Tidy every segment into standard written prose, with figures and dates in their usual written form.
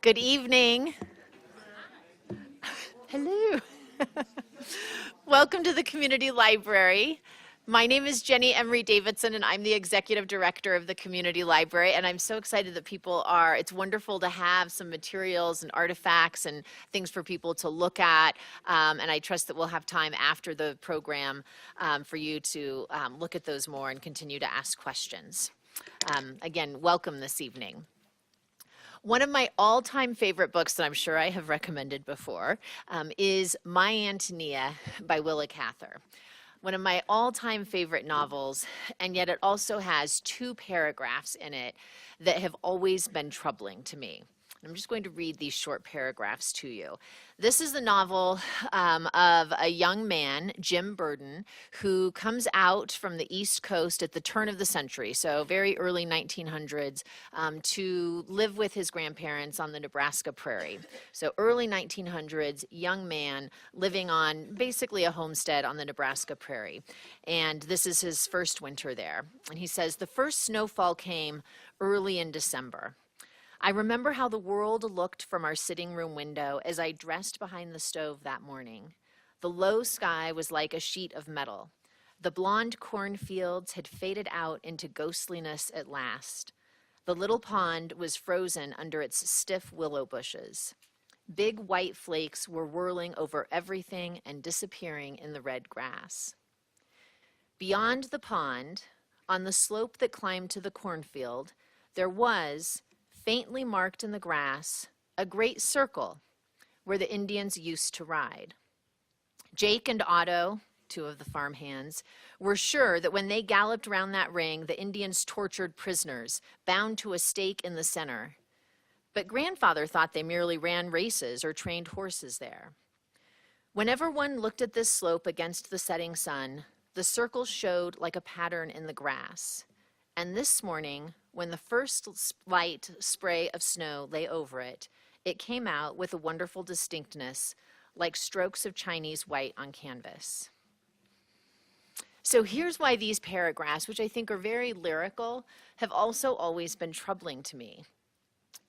Good evening. Hello. Welcome to the Community Library. My name is Jenny Emery Davidson, and I'm the Executive Director of the Community Library. And I'm so excited that it's wonderful to have some materials and artifacts and things for people to look at. And I trust that we'll have time after the program for you to look at those more and continue to ask questions. Again, welcome this evening. One of my all-time favorite books that I'm sure I have recommended before is My Antonia by Willa Cather. One of my all-time favorite novels, and yet it also has two paragraphs in it that have always been troubling to me. I'm just going to read these short paragraphs to you. This is the novel of a young man, Jim Burden, who comes out from the East Coast at the turn of the century, so very early 1900s, to live with his grandparents on the Nebraska prairie. So early 1900s, young man living on basically a homestead on the Nebraska prairie. And this is his first winter there. And he says, "The first snowfall came early in December. I remember how the world looked from our sitting room window as I dressed behind the stove that morning. The low sky was like a sheet of metal. The blonde cornfields had faded out into ghostliness at last. The little pond was frozen under its stiff willow bushes. Big white flakes were whirling over everything and disappearing in the red grass. Beyond the pond, on the slope that climbed to the cornfield, there was, faintly marked in the grass, a great circle where the Indians used to ride. Jake and Otto, two of the farm hands, were sure that when they galloped round that ring, the Indians tortured prisoners, bound to a stake in the center. But grandfather thought they merely ran races or trained horses there. Whenever one looked at this slope against the setting sun, the circle showed like a pattern in the grass. And this morning, when the first light spray of snow lay over it, it came out with a wonderful distinctness, like strokes of Chinese white on canvas." So here's why these paragraphs, which I think are very lyrical, have also always been troubling to me.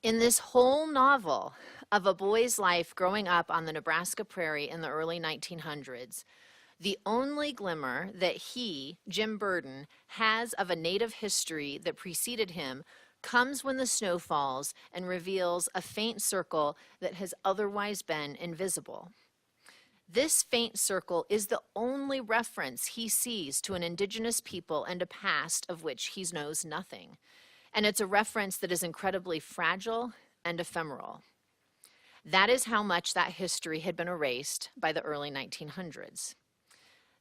In this whole novel of a boy's life growing up on the Nebraska prairie in the early 1900s, the only glimmer that he, Jim Burden, has of a native history that preceded him comes when the snow falls and reveals a faint circle that has otherwise been invisible. This faint circle is the only reference he sees to an indigenous people and a past of which he knows nothing. And it's a reference that is incredibly fragile and ephemeral. That is how much that history had been erased by the early 1900s.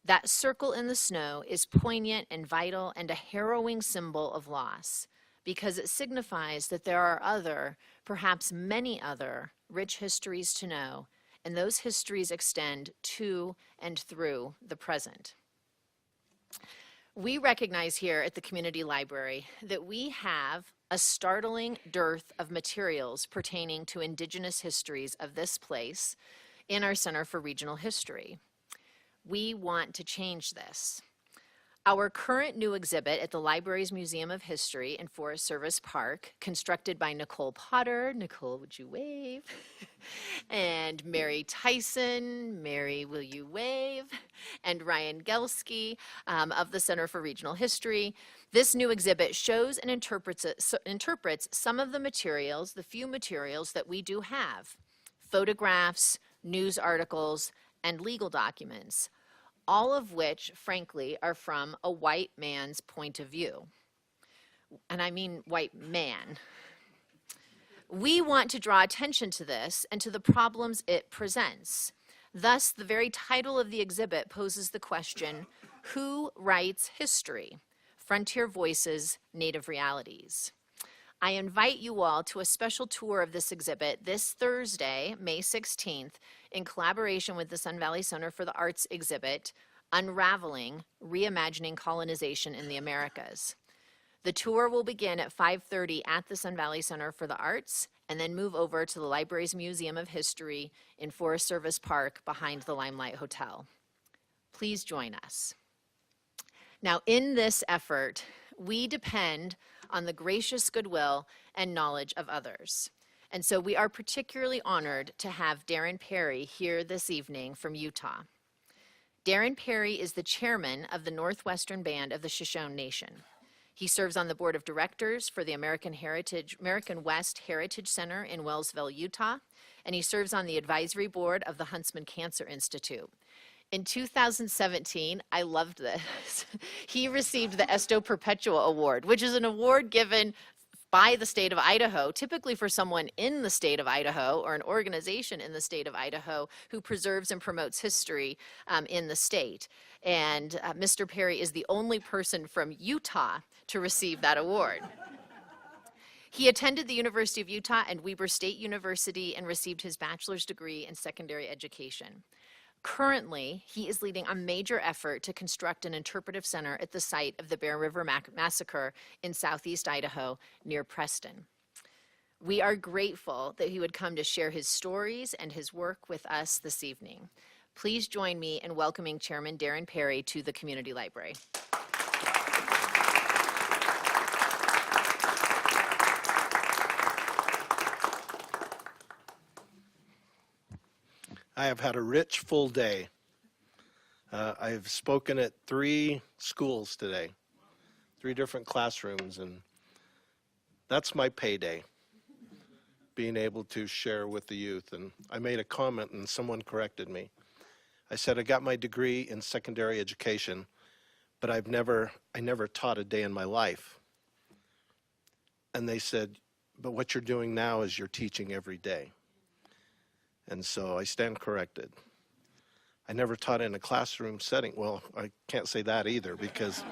That circle in the snow is poignant and vital and a harrowing symbol of loss because it signifies that there are other, perhaps many other, rich histories to know, and those histories extend to and through the present. We recognize here at the Community Library that we have a startling dearth of materials pertaining to Indigenous histories of this place in our Center for Regional History. We want to change this. Our current new exhibit at the library's Museum of History in Forest Service Park, constructed by Nicole Potter, Nicole, would you wave? And Mary Tyson, Mary, will you wave? And Ryan Gelsky of the Center for Regional History. This new exhibit shows and interprets some of the materials, the few materials that we do have, photographs, news articles, and legal documents, all of which, frankly, are from a white man's point of view. And I mean white man. We want to draw attention to this and to the problems it presents. Thus, the very title of the exhibit poses the question, who writes history? Frontier Voices, Native Realities. I invite you all to a special tour of this exhibit this Thursday, May 16th, in collaboration with the Sun Valley Center for the Arts exhibit, Unraveling, Reimagining Colonization in the Americas. The tour will begin at 5:30 at the Sun Valley Center for the Arts and then move over to the library's Museum of History in Forest Service Park behind the Limelight Hotel. Please join us. Now, in this effort, we depend on the gracious goodwill and knowledge of others. And so we are particularly honored to have Darren Perry here this evening from Utah. Darren Perry is the chairman of the Northwestern Band of the Shoshone Nation. He serves on the board of directors for the American West Heritage Center in Wellsville, Utah, and he serves on the advisory board of the Huntsman Cancer Institute. In 2017, I loved this, he received the Esto Perpetua Award, which is an award given by the state of Idaho, typically for someone in the state of Idaho or an organization in the state of Idaho who preserves and promotes history in the state. And Mr. Perry is the only person from Utah to receive that award. He attended the University of Utah and Weber State University and received his bachelor's degree in secondary education. Currently, he is leading a major effort to construct an interpretive center at the site of the Bear River Massacre in southeast Idaho near Preston. We are grateful that he would come to share his stories and his work with us this evening. Please join me in welcoming Chairman Darren Perry to the Community Library. I have had a rich, full day. I've spoken at 3 schools today, 3 different classrooms, and that's my payday, being able to share with the youth. And I made a comment and someone corrected me. I said I got my degree in secondary education, but I never taught a day in my life. And they said, but what you're doing now is you're teaching every day. And so I stand corrected. I never taught in a classroom setting. Well, I can't say that either because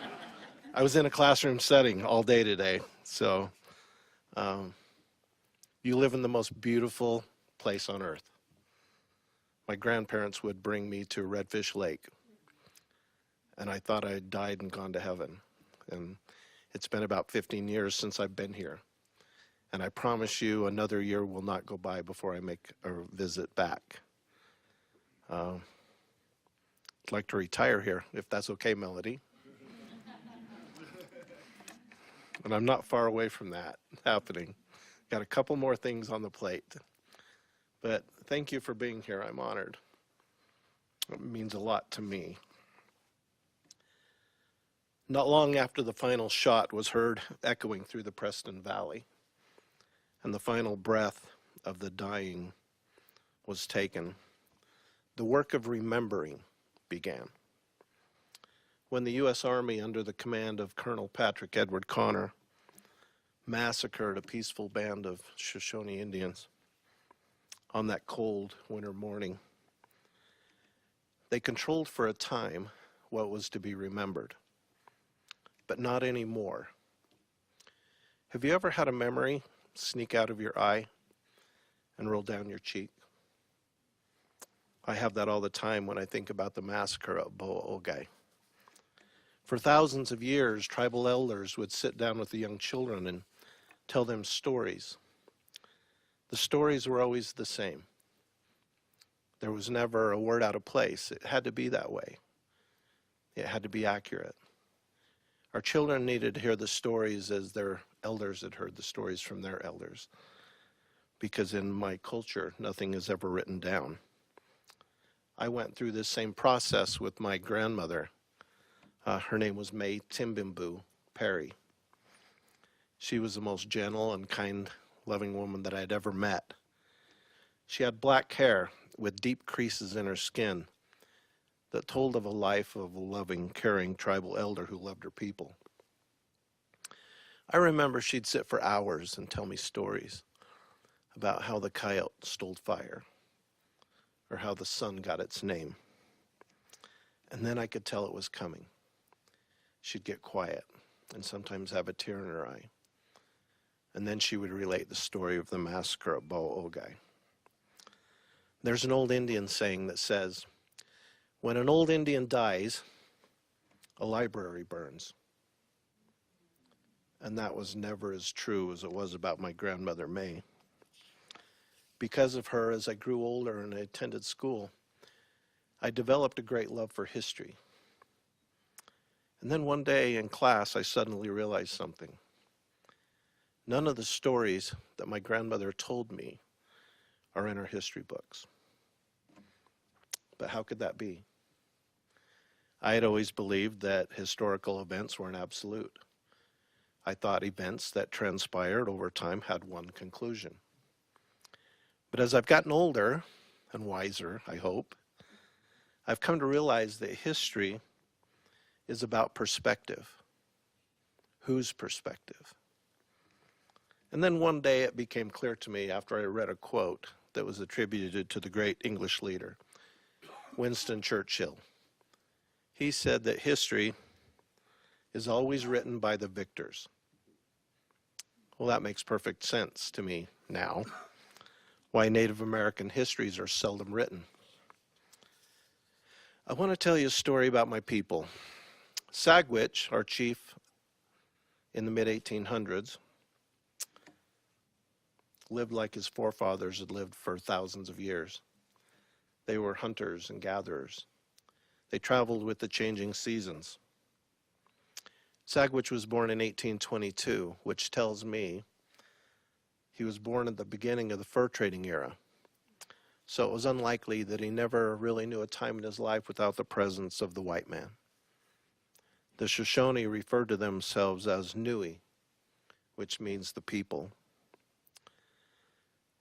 I was in a classroom setting all day today. So you live in the most beautiful place on earth. My grandparents would bring me to Redfish Lake, and I thought I had died and gone to heaven. And it's been about 15 years since I've been here. And I promise you another year will not go by before I make a visit back. I'd like to retire here, if that's okay, Melody. And I'm not far away from that happening. Got a couple more things on the plate. But thank you for being here. I'm honored. It means a lot to me. Not long after the final shot was heard echoing through the Preston Valley, and the final breath of the dying was taken, the work of remembering began. When the U.S. Army, under the command of Colonel Patrick Edward Connor, massacred a peaceful band of Shoshone Indians on that cold winter morning, they controlled for a time what was to be remembered, but not anymore. Have you ever had a memory sneak out of your eye and roll down your cheek? I have that all the time when I think about the massacre of Bo'ogai. For thousands of years, tribal elders would sit down with the young children and tell them stories. The stories were always the same. There was never a word out of place. It had to be that way. It had to be accurate. Our children needed to hear the stories as their elders had heard the stories from their elders. Because in my culture, nothing is ever written down. I went through this same process with my grandmother. Her name was May Timbimbu Perry. She was the most gentle and kind, loving woman that I'd ever met. She had black hair with deep creases in her skin that told of a life of a loving, caring tribal elder who loved her people. I remember she'd sit for hours and tell me stories about how the coyote stole fire or how the sun got its name. And then I could tell it was coming. She'd get quiet and sometimes have a tear in her eye. And then she would relate the story of the massacre of Bo'ogai. There's an old Indian saying that says, when an old Indian dies, a library burns. And that was never as true as it was about my grandmother May. Because of her, as I grew older and I attended school, I developed a great love for history. And then one day in class, I suddenly realized something. None of the stories that my grandmother told me are in our history books. But how could that be? I had always believed that historical events were an absolute. I thought events that transpired over time had one conclusion. But as I've gotten older and wiser, I hope, I've come to realize that history is about perspective. Whose perspective? And then one day it became clear to me after I read a quote that was attributed to the great English leader, Winston Churchill. He said that history is always written by the victors. Well, that makes perfect sense to me now, why Native American histories are seldom written. I want to tell you a story about my people. Sagwitch, our chief in the mid-1800s, lived like his forefathers had lived for thousands of years. They were hunters and gatherers. They traveled with the changing seasons. Sagwitch was born in 1822, which tells me he was born at the beginning of the fur trading era. So it was unlikely that he never really knew a time in his life without the presence of the white man. The Shoshone referred to themselves as Nui, which means the people.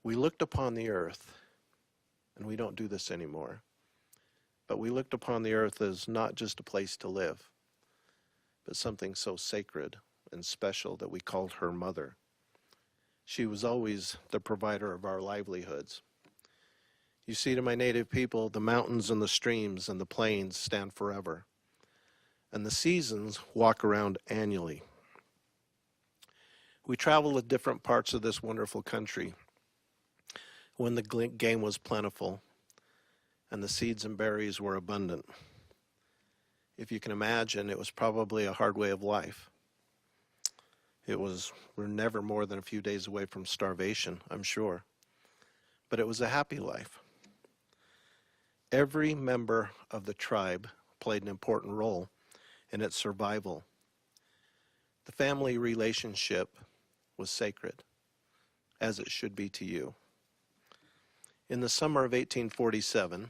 We looked upon the earth, and we don't do this anymore, but we looked upon the earth as not just a place to live, but something so sacred and special that we called her mother. She was always the provider of our livelihoods. You see, to my native people, the mountains and the streams and the plains stand forever, and the seasons walk around annually. We traveled to different parts of this wonderful country when the game was plentiful and the seeds and berries were abundant. If you can imagine, it was probably a hard way of life. We're never more than a few days away from starvation, I'm sure. But it was a happy life. Every member of the tribe played an important role in its survival. The family relationship was sacred, as it should be to you. In the summer of 1847,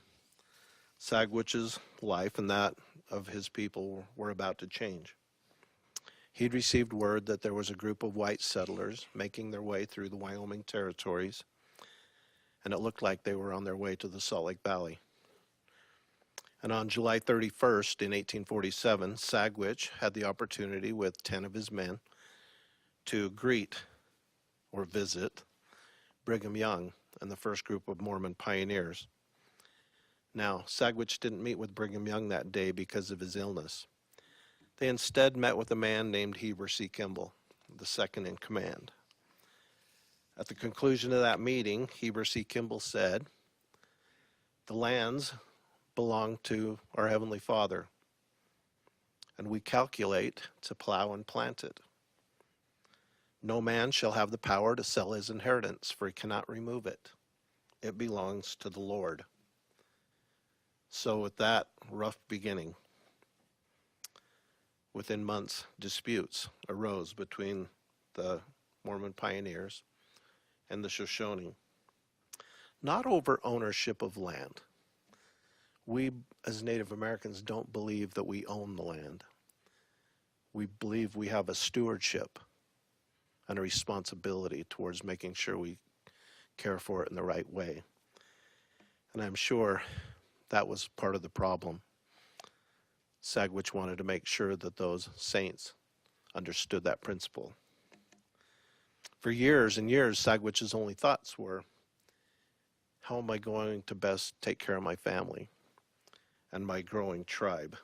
Sagwitch's life and that of his people were about to change. He'd received word that there was a group of white settlers making their way through the Wyoming territories, and it looked like they were on their way to the Salt Lake Valley. And on July 31st in 1847, Sagwitch had the opportunity with 10 of his men to greet or visit Brigham Young and the first group of Mormon pioneers. Now, Sagwitch didn't meet with Brigham Young that day because of his illness. They instead met with a man named Heber C. Kimball, the second in command. At the conclusion of that meeting, Heber C. Kimball said, "The lands belong to our Heavenly Father, and we calculate to plow and plant it. No man shall have the power to sell his inheritance, for he cannot remove it. It belongs to the Lord." So with that rough beginning, within months, disputes arose between the Mormon pioneers and the Shoshone, not over ownership of land. We, as Native Americans, don't believe that we own the land. We believe we have a stewardship and a responsibility towards making sure we care for it in the right way. And I'm sure that was part of the problem. Sagwitch wanted to make sure that those saints understood that principle. For years and years, Sagwitch's only thoughts were, how am I going to best take care of my family and my growing tribe?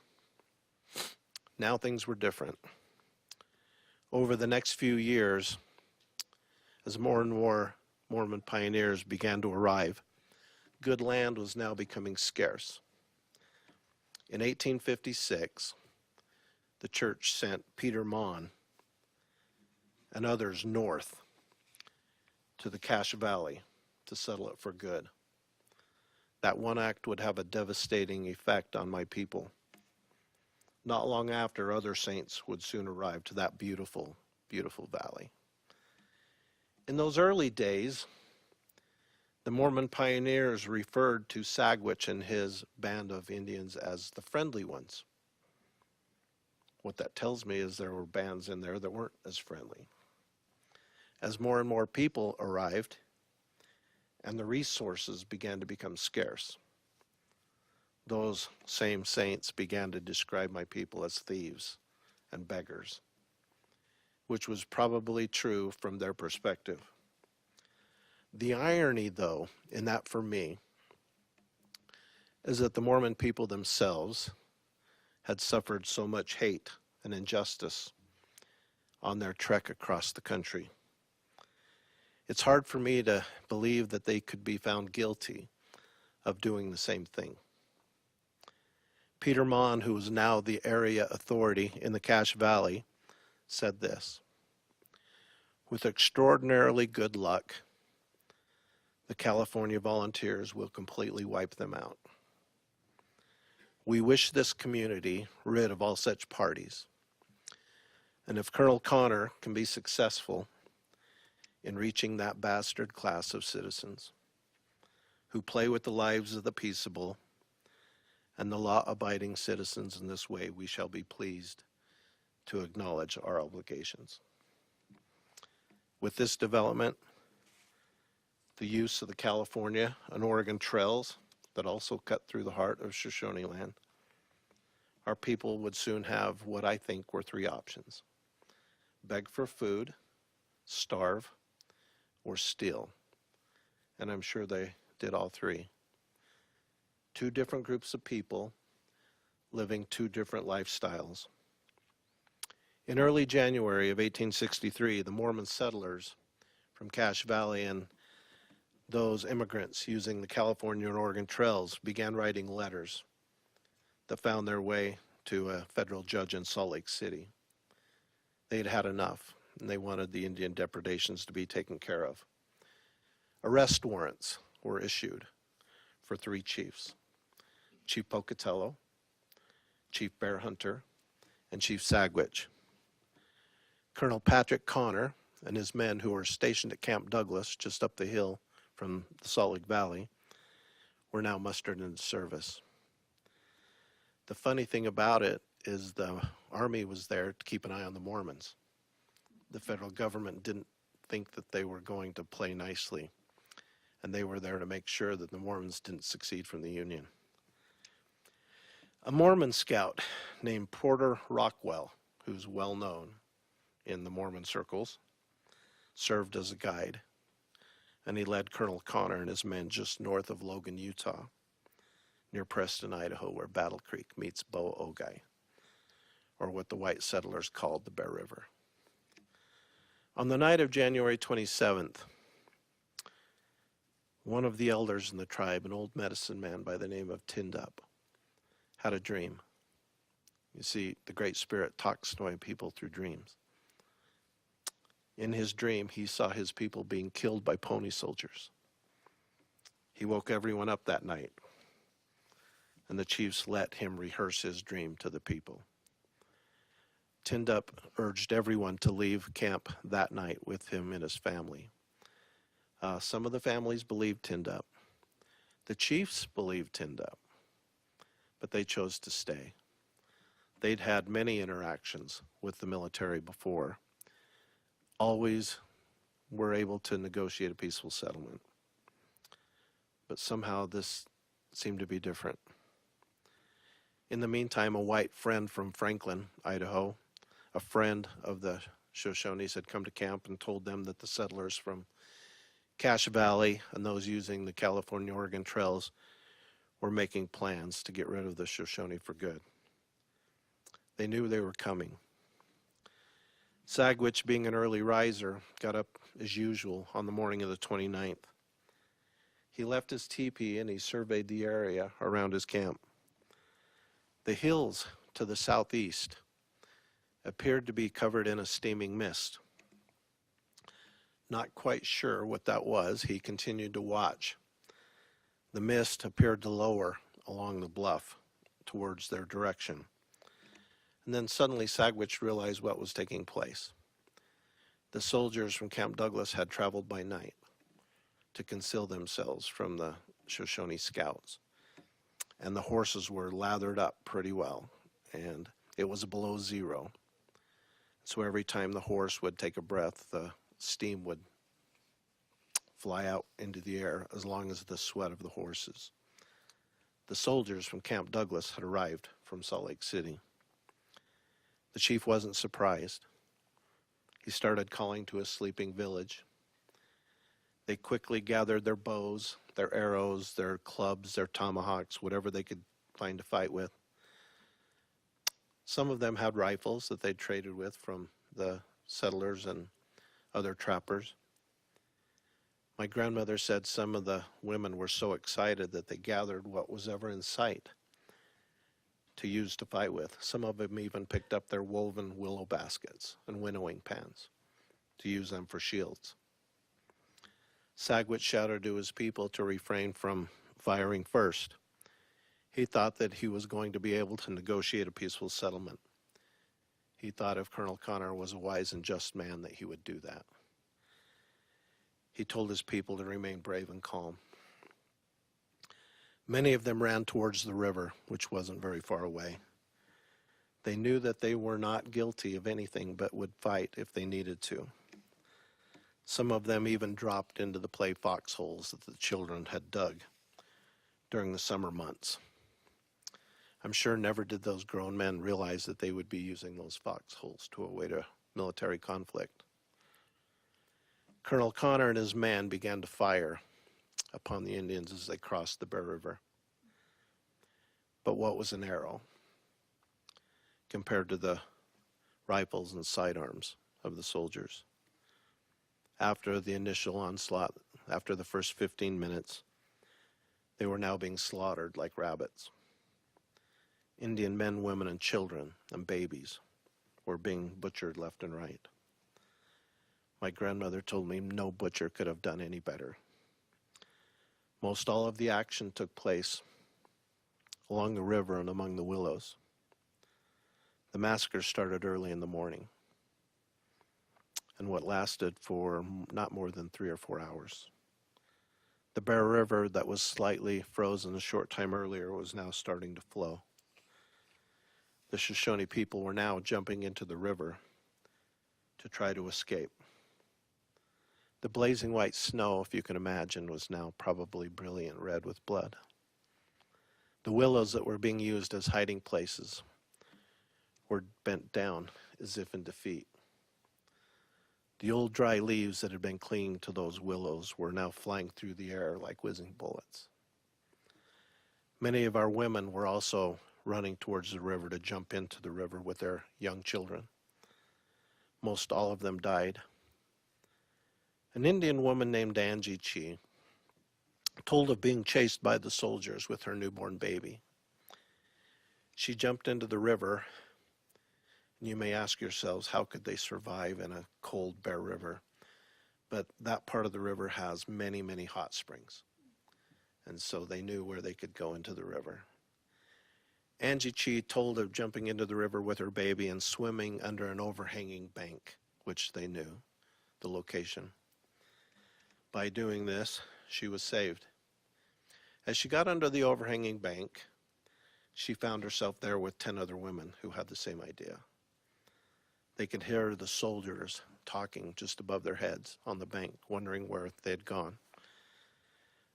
Now things were different. Over the next few years, as more and more Mormon pioneers began to arrive, good land was now becoming scarce. In 1856, the church sent Peter Mon and others north to the Cache Valley to settle it for good. That one act would have a devastating effect on my people. Not long after, other saints would soon arrive to that beautiful, beautiful valley. In those early days, the Mormon pioneers referred to Sagwitch and his band of Indians as the friendly ones. What that tells me is there were bands in there that weren't as friendly. As more and more people arrived and the resources began to become scarce, those same saints began to describe my people as thieves and beggars, which was probably true from their perspective. The irony, though, in that for me, is that the Mormon people themselves had suffered so much hate and injustice on their trek across the country. It's hard for me to believe that they could be found guilty of doing the same thing. Peter Mon, who is now the area authority in the Cache Valley, said this: "With extraordinarily good luck, the California volunteers will completely wipe them out. We wish this community rid of all such parties. And if Colonel Connor can be successful in reaching that bastard class of citizens who play with the lives of the peaceable and the law-abiding citizens in this way, we shall be pleased to acknowledge our obligations." With this development, the use of the California and Oregon trails that also cut through the heart of Shoshone land, our people would soon have what I think were three options: beg for food, starve, or steal. And I'm sure they did all three. Two different groups of people living two different lifestyles. In early January of 1863, the Mormon settlers from Cache Valley and those immigrants using the California and Oregon trails began writing letters that found their way to a federal judge in Salt Lake City. They'd had enough, and they wanted the Indian depredations to be taken care of. Arrest warrants were issued for three chiefs: Chief Pocatello, Chief Bear Hunter, and Chief Sagwitch. Colonel Patrick Connor and his men, who were stationed at Camp Douglas, just up the hill from the Salt Lake Valley, were now mustered into service. The funny thing about it is the Army was there to keep an eye on the Mormons. The federal government didn't think that they were going to play nicely, and they were there to make sure that the Mormons didn't succeed from the Union. A Mormon scout named Porter Rockwell, who's well known in the Mormon circles, served as a guide, and he led Colonel Connor and his men just north of Logan, Utah, near Preston, Idaho, where Battle Creek meets Bo-Ogai, or what the white settlers called the Bear River. On the night of January 27th, one of the elders in the tribe, an old medicine man by the name of Tindup, had a dream. You see, the Great Spirit talks to my people through dreams. In his dream, he saw his people being killed by pony soldiers. He woke everyone up that night, and the chiefs let him rehearse his dream to the people. Tindup urged everyone to leave camp that night with him and his family. Some of the families believed Tindup. The chiefs believed Tindup, but they chose to stay. They'd had many interactions with the military before, always were able to negotiate a peaceful settlement. But somehow this seemed to be different. In the meantime, a white friend from Franklin, Idaho, a friend of the Shoshones, had come to camp and told them that the settlers from Cache Valley and those using the California-Oregon trails were making plans to get rid of the Shoshone for good. They knew they were coming. Sagwitch, being an early riser, got up as usual on the morning of the 29th. He left his teepee and he surveyed the area around his camp. The hills to the southeast appeared to be covered in a steaming mist. Not quite sure what that was, he continued to watch. The mist appeared to lower along the bluff towards their direction. And then suddenly Sagwitch realized what was taking place. The soldiers from Camp Douglas had traveled by night to conceal themselves from the Shoshone scouts. And the horses were lathered up pretty well, and it was below zero. So every time the horse would take a breath, the steam would fly out into the air as long as the sweat of the horses. The soldiers from Camp Douglas had arrived from Salt Lake City. The chief wasn't surprised. He started calling to his sleeping village. They quickly gathered their bows, their arrows, their clubs, their tomahawks, whatever they could find to fight with. Some of them had rifles that they'd traded with from the settlers and other trappers. My grandmother said some of the women were so excited that they gathered what was ever in sight to use to fight with. Some of them even picked up their woven willow baskets and winnowing pans to use them for shields. Sagwitch shouted to his people to refrain from firing first. He thought that he was going to be able to negotiate a peaceful settlement. He thought if Colonel Connor was a wise and just man that he would do that. He told his people to remain brave and calm. Many of them ran towards the river, which wasn't very far away. They knew that they were not guilty of anything but would fight if they needed to. Some of them even dropped into the play foxholes that the children had dug during the summer months. I'm sure never did those grown men realize that they would be using those foxholes to await a military conflict. Colonel Connor and his men began to fire upon the Indians as they crossed the Bear River. But what was an arrow compared to the rifles and sidearms of the soldiers? After the initial onslaught, after the first 15 minutes, they were now being slaughtered like rabbits. Indian men, women, and children and babies were being butchered left and right. My grandmother told me no butcher could have done any better. Most all of the action took place along the river and among the willows. The massacre started early in the morning, and what lasted for not more than 3 or 4 hours. The Bear River that was slightly frozen a short time earlier was now starting to flow. The Shoshone people were now jumping into the river to try to escape. The blazing white snow, if you can imagine, was now probably brilliant red with blood. The willows that were being used as hiding places were bent down as if in defeat. The old dry leaves that had been clinging to those willows were now flying through the air like whizzing bullets. Many of our women were also running towards the river to jump into the river with their young children. Most all of them died. An Indian woman named Angie Chi told of being chased by the soldiers with her newborn baby. She jumped into the river, and you may ask yourselves, how could they survive in a cold Bear River? But that part of the river has many, many hot springs, and so they knew where they could go into the river. Angie Chi told of jumping into the river with her baby and swimming under an overhanging bank, which they knew the location. By doing this, she was saved. As she got under the overhanging bank, she found herself there with 10 other women who had the same idea. They could hear the soldiers talking just above their heads on the bank, wondering where they had gone.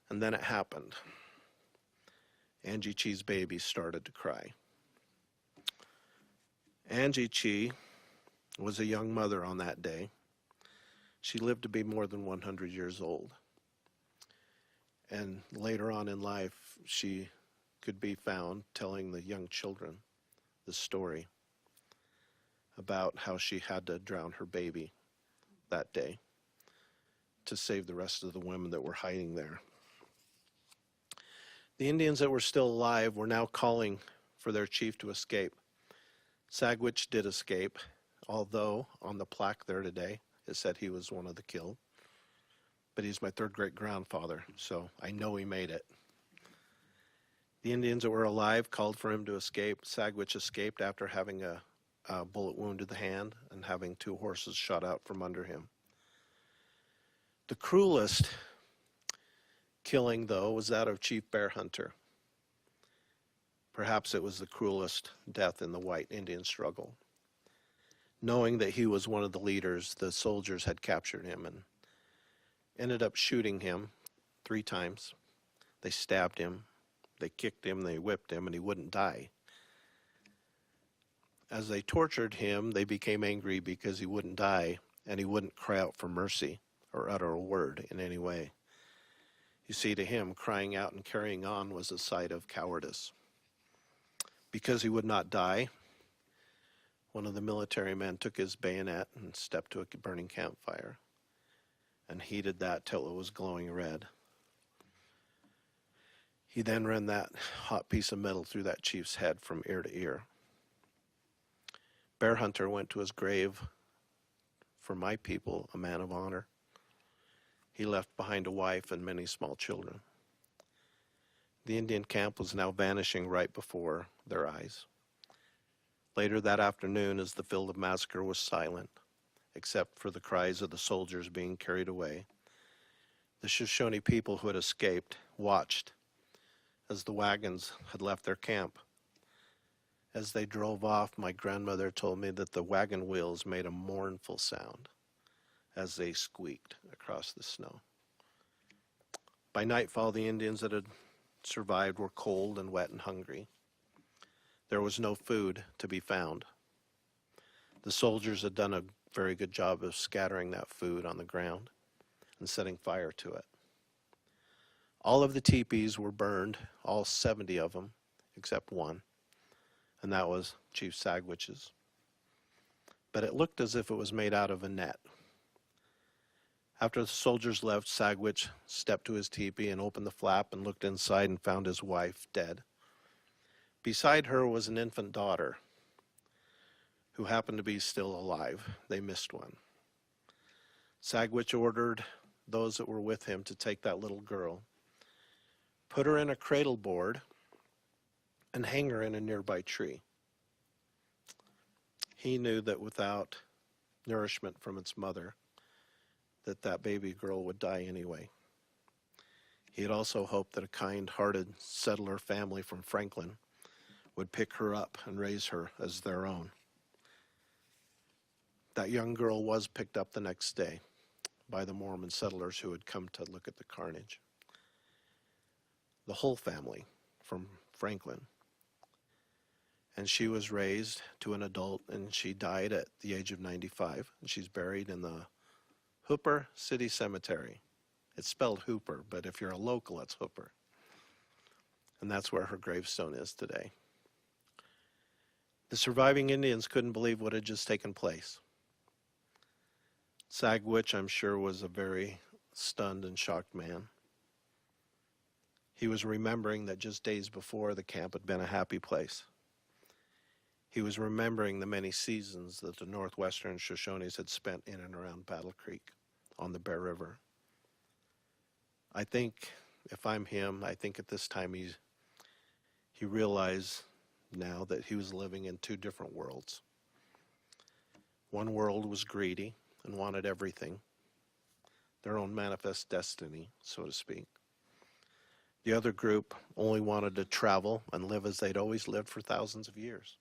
And then it happened. Angie Chi's baby started to cry. Angie Chi was a young mother on that day. She lived to be more than 100 years old. And later on in life, she could be found telling the young children the story about how she had to drown her baby that day to save the rest of the women that were hiding there. The Indians that were still alive were now calling for their chief to escape. Sagwitch did escape, although on the plaque there today, it said he was one of the killed. But he's my third great-grandfather, so I know he made it. The Indians that were alive called for him to escape. Sagwitch escaped after having a a bullet wound to the hand and having 2 horses shot out from under him. The cruelest killing, though, was that of Chief Bear Hunter. Perhaps it was the cruelest death in the white Indian struggle. Knowing that he was one of the leaders, the soldiers had captured him and ended up shooting him 3 times. They stabbed him, they kicked him, they whipped him, and he wouldn't die. As they tortured him, they became angry because he wouldn't die and he wouldn't cry out for mercy or utter a word in any way. You see, to him, crying out and carrying on was a sign of cowardice. Because he would not die, one of the military men took his bayonet and stepped to a burning campfire and heated that till it was glowing red. He then ran that hot piece of metal through that chief's head from ear to ear. Bear Hunter went to his grave, for my people, a man of honor. He left behind a wife and many small children. The Indian camp was now vanishing right before their eyes. Later that afternoon, as the field of massacre was silent, except for the cries of the soldiers being carried away, the Shoshone people who had escaped watched as the wagons had left their camp. As they drove off, my grandmother told me that the wagon wheels made a mournful sound as they squeaked across the snow. By nightfall, the Indians that had survived were cold and wet and hungry. There was no food to be found. The soldiers had done a very good job of scattering that food on the ground and setting fire to it. All of the teepees were burned, all 70 of them, except one, and that was Chief Sagwich's. But it looked as if it was made out of a net. After the soldiers left, Sagwich stepped to his teepee and opened the flap and looked inside and found his wife dead. Beside her was an infant daughter who happened to be still alive. They missed one. Sagwich ordered those that were with him to take that little girl, put her in a cradle board, and hang her in a nearby tree. He knew that without nourishment from its mother, that baby girl would die anyway. He had also hoped that a kind-hearted settler family from Franklin would pick her up and raise her as their own. That young girl was picked up the next day by the Mormon settlers who had come to look at the carnage. The whole family from Franklin. And she was raised to an adult, and she died at the age of 95. And she's buried in the Hooper City Cemetery. It's spelled Hooper, but if you're a local, it's Hooper. And that's where her gravestone is today. The surviving Indians couldn't believe what had just taken place. Sagwich, I'm sure, was a very stunned and shocked man. He was remembering that just days before, the camp had been a happy place. He was remembering the many seasons that the northwestern Shoshones had spent in and around Battle Creek on the Bear River. I think, if I'm him, I think at this time he realized now that he was living in 2 different worlds. One world was greedy and wanted everything, their own manifest destiny, so to speak. The other group only wanted to travel and live as they'd always lived for thousands of years.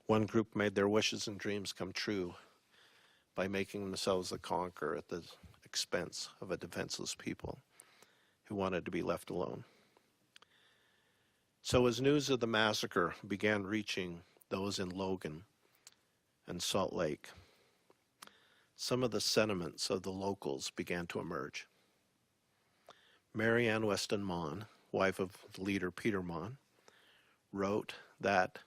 One group made their wishes and dreams come true by making themselves the conqueror at the expense of a defenseless people who wanted to be left alone. So as news of the massacre began reaching those in Logan and Salt Lake, some of the sentiments of the locals began to emerge. Mary Ann Weston Mon, wife of leader Peter Mon, wrote that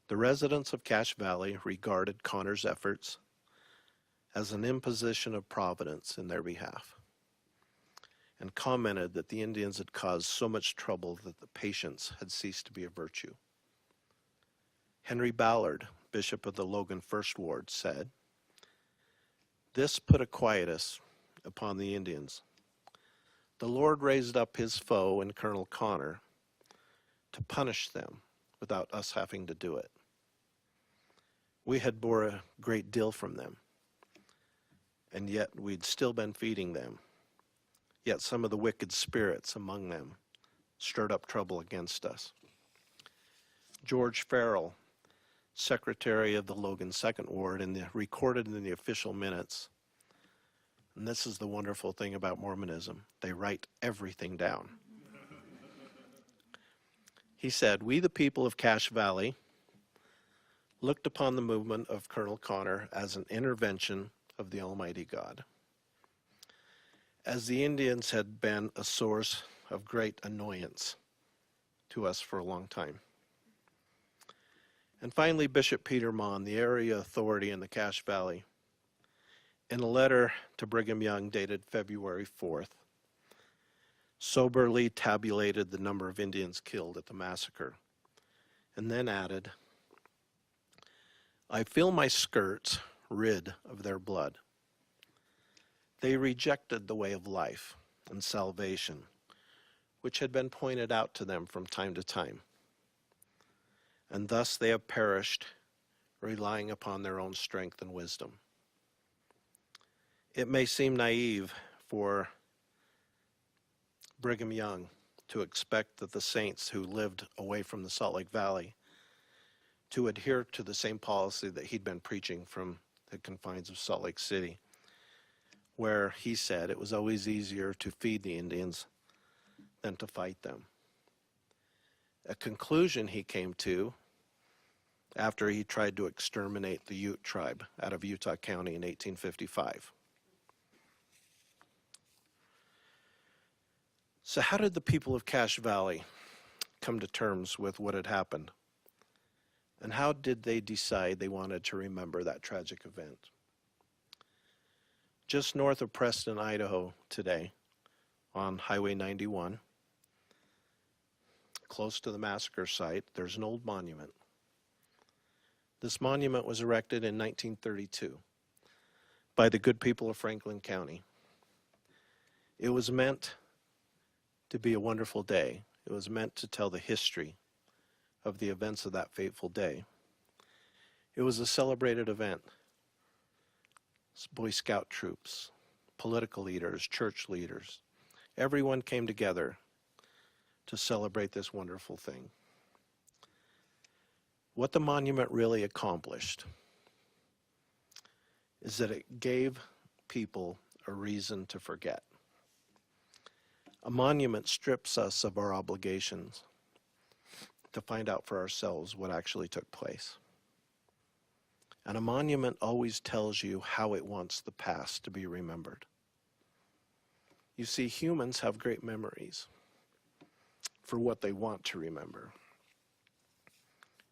the residents of Cache Valley regarded Connor's efforts as an imposition of Providence in their behalf, and commented that the Indians had caused so much trouble that the patience had ceased to be a virtue. Henry Ballard, bishop of the Logan First Ward, said, "This put a quietus upon the Indians. The Lord raised up his foe in Colonel Connor to punish them without us having to do it." We had bore a great deal from them, and yet we'd still been feeding them. Yet some of the wicked spirits among them stirred up trouble against us. George Farrell, secretary of the Logan Second Ward, recorded in the official minutes, and this is the wonderful thing about Mormonism, they write everything down. He said, "We, the people of Cache Valley, looked upon the movement of Colonel Connor as an intervention of the Almighty God, as the Indians had been a source of great annoyance to us for a long time." And finally, Bishop Peter Mon, the area authority in the Cache Valley, in a letter to Brigham Young dated February 4th, soberly tabulated the number of Indians killed at the massacre, and then added, "I feel my skirts rid of their blood. They rejected the way of life and salvation, which had been pointed out to them from time to time, and thus they have perished, relying upon their own strength and wisdom." It may seem naive for Brigham Young to expect that the saints who lived away from the Salt Lake Valley to adhere to the same policy that he'd been preaching from the confines of Salt Lake City, where he said it was always easier to feed the Indians than to fight them. A conclusion he came to after he tried to exterminate the Ute tribe out of Utah County in 1855. So how did the people of Cache Valley come to terms with what had happened? And how did they decide they wanted to remember that tragic event? Just north of Preston, Idaho today, on Highway 91, close to the massacre site, there's an old monument. This monument was erected in 1932 by the good people of Franklin County. It was meant to be a wonderful day. It was meant to tell the history of the events of that fateful day. It was a celebrated event. Boy Scout troops, political leaders, church leaders, everyone came together to celebrate this wonderful thing. What the monument really accomplished is that it gave people a reason to forget. A monument strips us of our obligations to find out for ourselves what actually took place. And a monument always tells you how it wants the past to be remembered. You see, humans have great memories for what they want to remember.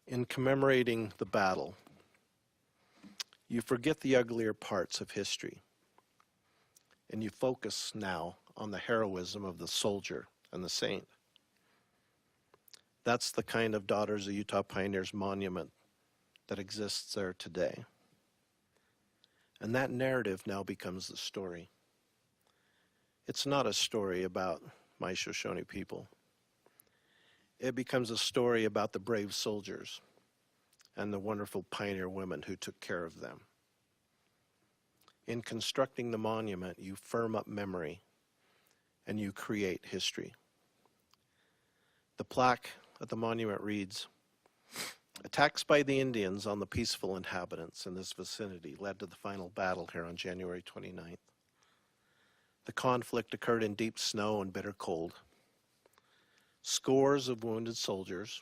In commemorating the battle, you forget the uglier parts of history, and you focus now on the heroism of the soldier and the saint. That's the kind of Daughters of Utah Pioneers monument that exists there today. And that narrative now becomes the story. It's not a story about my Shoshone people. It becomes a story about the brave soldiers and the wonderful pioneer women who took care of them. In constructing the monument, you firm up memory and you create history. The plaque at the monument reads, "Attacks by the Indians on the peaceful inhabitants in this vicinity led to the final battle here on January 29th. The conflict occurred in deep snow and bitter cold. Scores of wounded soldiers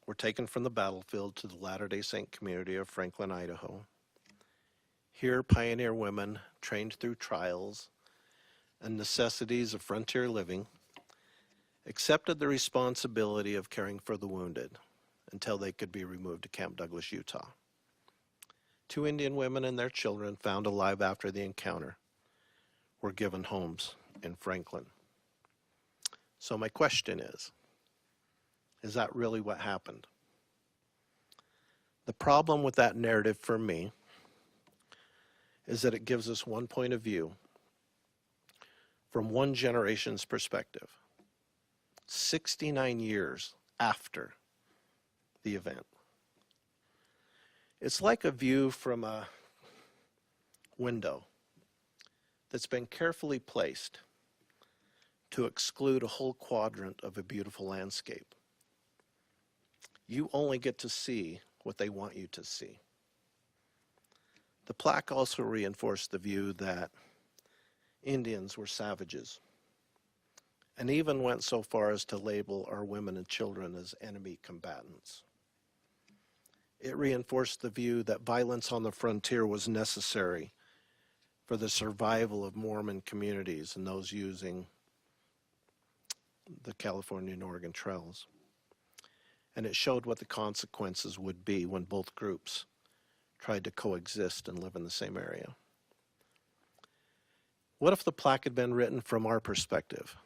were taken from the battlefield to the Latter-day Saint community of Franklin, Idaho. Here, pioneer women, trained through trials and necessities of frontier living, accepted the responsibility of caring for the wounded until they could be removed to Camp Douglas, Utah. 2 Indian women and their children, found alive after the encounter, were given homes in Franklin." So my question is that really what happened? The problem with that narrative for me is that it gives us one point of view from one generation's perspective, 69 years after the event. It's like a view from a window that's been carefully placed to exclude a whole quadrant of a beautiful landscape. You only get to see what they want you to see. The plaque also reinforced the view that Indians were savages, and even went so far as to label our women and children as enemy combatants. It reinforced the view that violence on the frontier was necessary for the survival of Mormon communities and those using the California and Oregon trails. And it showed what the consequences would be when both groups tried to coexist and live in the same area. What if the plaque had been written from our perspective?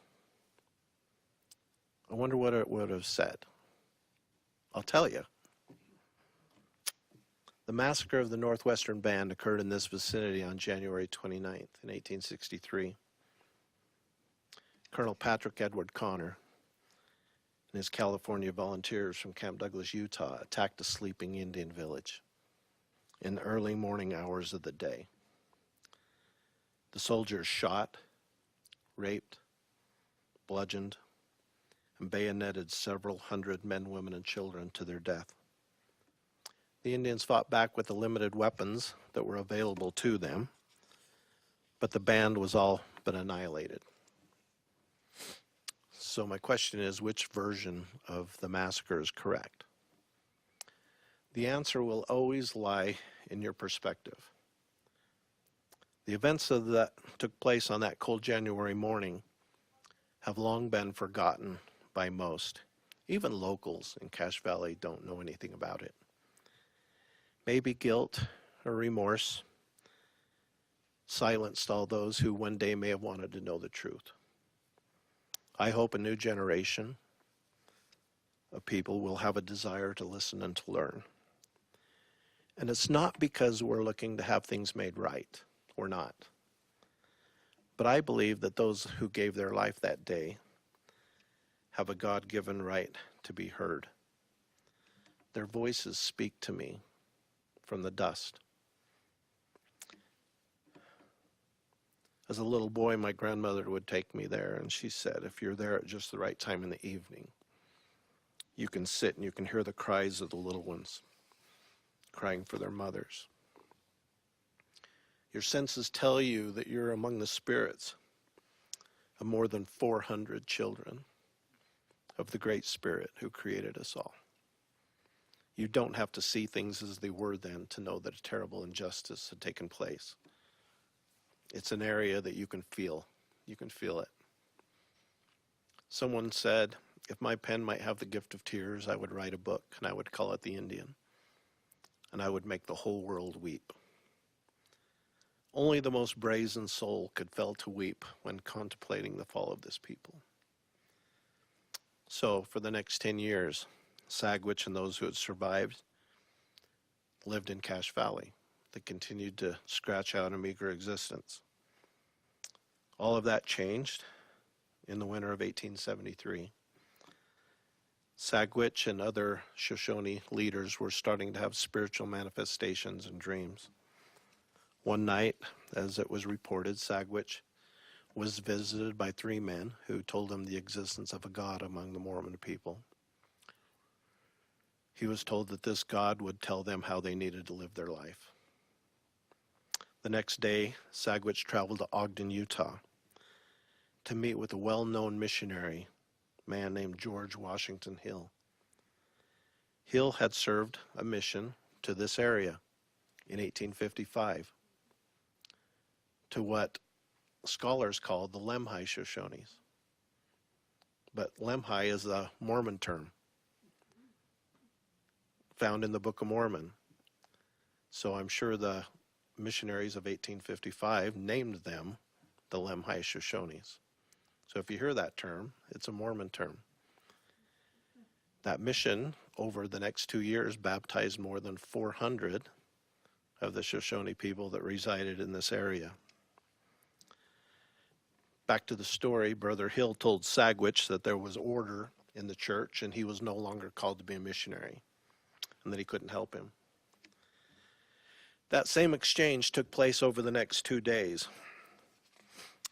I wonder what it would have said. I'll tell you. The massacre of the Northwestern Band occurred in this vicinity on January 29th in 1863. Colonel Patrick Edward Connor and his California volunteers from Camp Douglas, Utah, attacked a sleeping Indian village in the early morning hours of the day. The soldiers shot, raped, bludgeoned, and bayoneted several hundred men, women, and children to their death. The Indians fought back with the limited weapons that were available to them, but the band was all but annihilated. So my question is, which version of the massacre is correct? The answer will always lie in your perspective. The events that took place on that cold January morning have long been forgotten by most. Even locals in Cache Valley don't know anything about it. Maybe guilt or remorse silenced all those who one day may have wanted to know the truth. I hope a new generation of people will have a desire to listen and to learn. And it's not because we're looking to have things made right. We're not. But I believe that those who gave their life that day have a God-given right to be heard. Their voices speak to me from the dust. As a little boy, my grandmother would take me there, and she said, if you're there at just the right time in the evening, you can sit and you can hear the cries of the little ones crying for their mothers. Your senses tell you that you're among the spirits of more than 400 children of the Great Spirit who created us all. You don't have to see things as they were then to know that a terrible injustice had taken place. It's an area that you can feel. You can feel it. Someone said, if my pen might have the gift of tears, I would write a book, and I would call it The Indian, and I would make the whole world weep. Only the most brazen soul could fail to weep when contemplating the fall of this people. So, for the next 10 years, Sagwitch and those who had survived lived in Cache Valley. They continued to scratch out a meager existence. All of that changed in the winter of 1873. Sagwitch and other Shoshone leaders were starting to have spiritual manifestations and dreams. One night, as it was reported, Sagwitch was visited by 3 men who told him the existence of a God among the Mormon people. He was told that this God would tell them how they needed to live their life. The next day, Sagwitch traveled to Ogden, Utah, to meet with a well-known missionary, a man named George Washington Hill. Hill had served a mission to this area in 1855 to what scholars call the Lemhi Shoshones. But Lemhi is a Mormon term found in the Book of Mormon. So I'm sure the missionaries of 1855 named them the Lemhi Shoshones. So if you hear that term, it's a Mormon term. That mission, over the next 2 years, baptized more than 400 of the Shoshone people that resided in this area. Back to the story, Brother Hill told Sagwitch that there was order in the church and he was no longer called to be a missionary and that he couldn't help him. That same exchange took place over the next 2 days.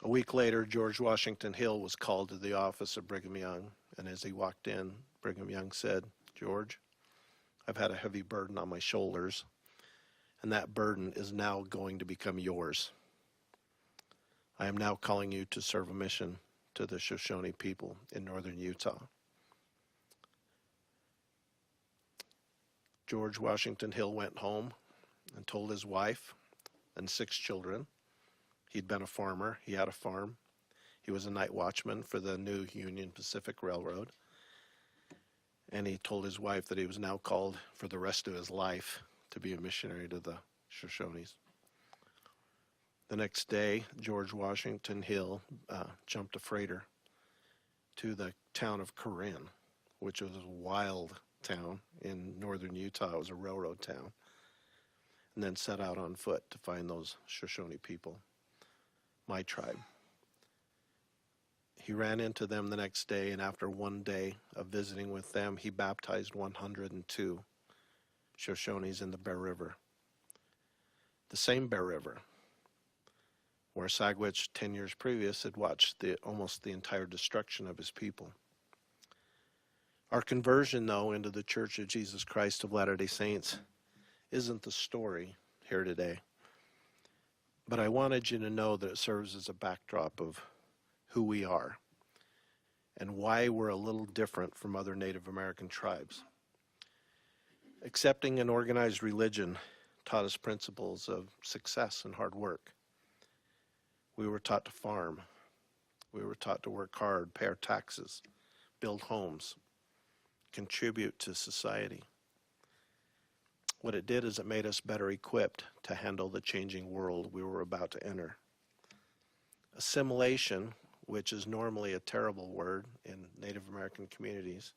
A week later, George Washington Hill was called to the office of Brigham Young, and as he walked in, Brigham Young said, "George, I've had a heavy burden on my shoulders, and that burden is now going to become yours. I am now calling you to serve a mission to the Shoshone people in northern Utah." George Washington Hill went home and told his wife and 6 children. He'd been a farmer. He had a farm. He was a night watchman for the new Union Pacific Railroad. And he told his wife that he was now called for the rest of his life to be a missionary to the Shoshones. The next day, George Washington Hill jumped a freighter to the town of Corinne, which was a wild town in northern Utah. It was a railroad town. And then set out on foot to find those Shoshone people, my tribe. He ran into them the next day, and after 1 day of visiting with them, he baptized 102 Shoshones in the Bear River. The same Bear River where Sagwitch 10 years previous had watched almost the entire destruction of his people. Our conversion, though, into the Church of Jesus Christ of Latter-day Saints isn't the story here today. But I wanted you to know that it serves as a backdrop of who we are and why we're a little different from other Native American tribes. Accepting an organized religion taught us principles of success and hard work. We were taught to farm. We were taught to work hard, pay our taxes, build homes, contribute to society. What it did is it made us better equipped to handle the changing world we were about to enter. Assimilation, which is normally a terrible word in Native American communities,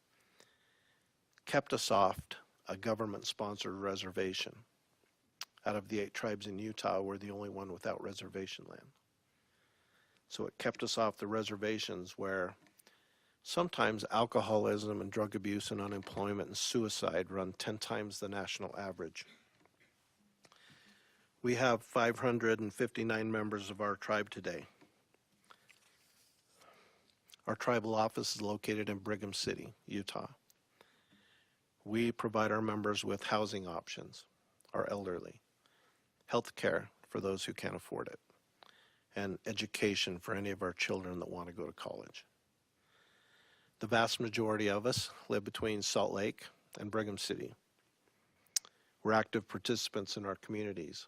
kept us off a government-sponsored reservation. Out of the 8 tribes in Utah, we're the only one without reservation land. So it kept us off the reservations where sometimes alcoholism and drug abuse and unemployment and suicide run 10 times the national average. We have 559 members of our tribe today. Our tribal office is located in Brigham City, Utah. We provide our members with housing options, our elderly, health care for those who can't afford it, and education for any of our children that want to go to college. The vast majority of us live between Salt Lake and Brigham City. We're active participants in our communities.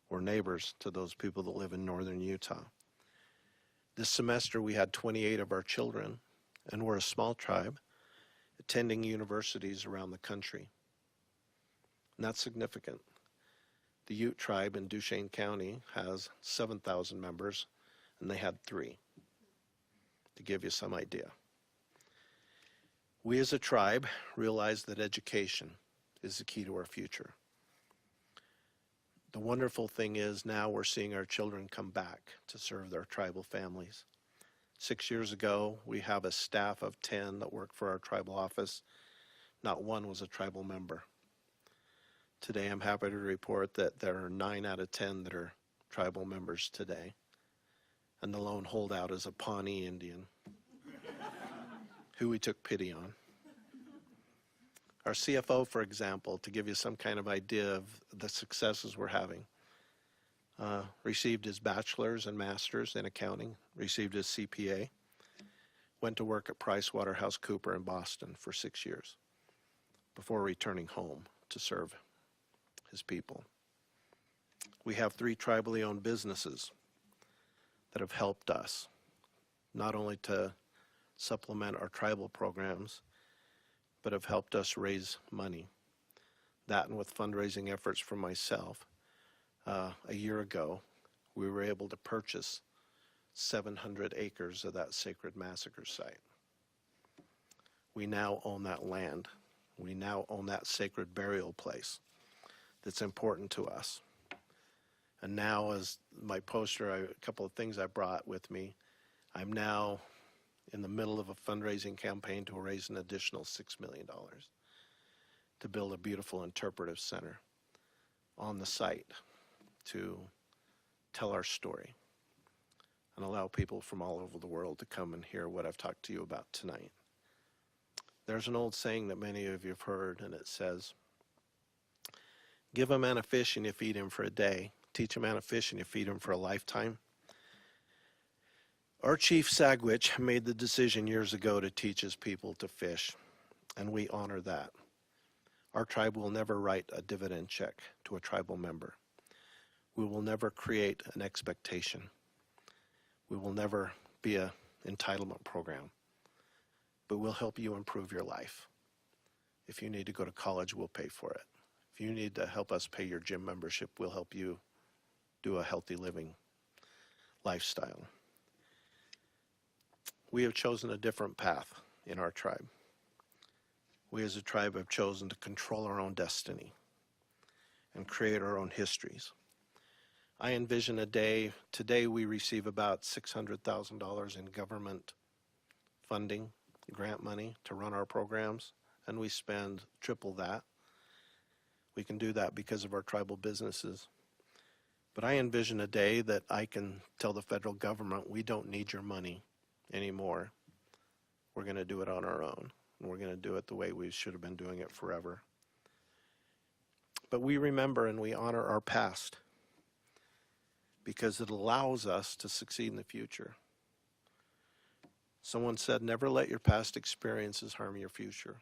We're neighbors to those people that live in northern Utah. This semester we had 28 of our children, and we're a small tribe, attending universities around the country. And that's significant. The Ute tribe in Duchesne County has 7,000 members, and they had 3, to give you some idea. We as a tribe realize that education is the key to our future. The wonderful thing is now we're seeing our children come back to serve their tribal families. 6 years ago, we have a staff of 10 that work for our tribal office. Not one was a tribal member. Today, I'm happy to report that there are 9 out of 10 that are tribal members today. And the lone holdout is a Pawnee Indian who we took pity on. Our CFO, for example, to give you some kind of idea of the successes we're having, received his bachelor's and master's in accounting, received his CPA, went to work at PricewaterhouseCoopers in Boston for 6 years before returning home to serve his people. We have 3 tribally owned businesses that have helped us, not only to supplement our tribal programs, but have helped us raise money. That and with fundraising efforts from myself, a year ago, we were able to purchase 700 acres of that sacred massacre site. We now own that land. We now own that sacred burial place that's important to us. And now, as my poster, a couple of things I brought with me, I'm now in the middle of a fundraising campaign to raise an additional $6 million to build a beautiful interpretive center on the site to tell our story and allow people from all over the world to come and hear what I've talked to you about tonight. There's an old saying that many of you have heard, and it says, give a man a fish and you feed him for a day. Teach a man a fish and you feed him for a lifetime. Our chief Sagwitch made the decision years ago to teach his people to fish, and we honor that. Our tribe will never write a dividend check to a tribal member. We will never create an expectation. We will never be an entitlement program, but we'll help you improve your life. If you need to go to college, we'll pay for it. If you need to help us pay your gym membership, we'll help you do a healthy living lifestyle. We have chosen a different path in our tribe. We as a tribe have chosen to control our own destiny and create our own histories. I envision a day, today we receive about $600,000 in government funding, grant money to run our programs, and we spend triple that. We can do that because of our tribal businesses. But I envision a day that I can tell the federal government, we don't need your money anymore. We're going to do it on our own, and we're going to do it the way we should have been doing it forever. But we remember and we honor our past because it allows us to succeed in the future. Someone said, never let your past experiences harm your future.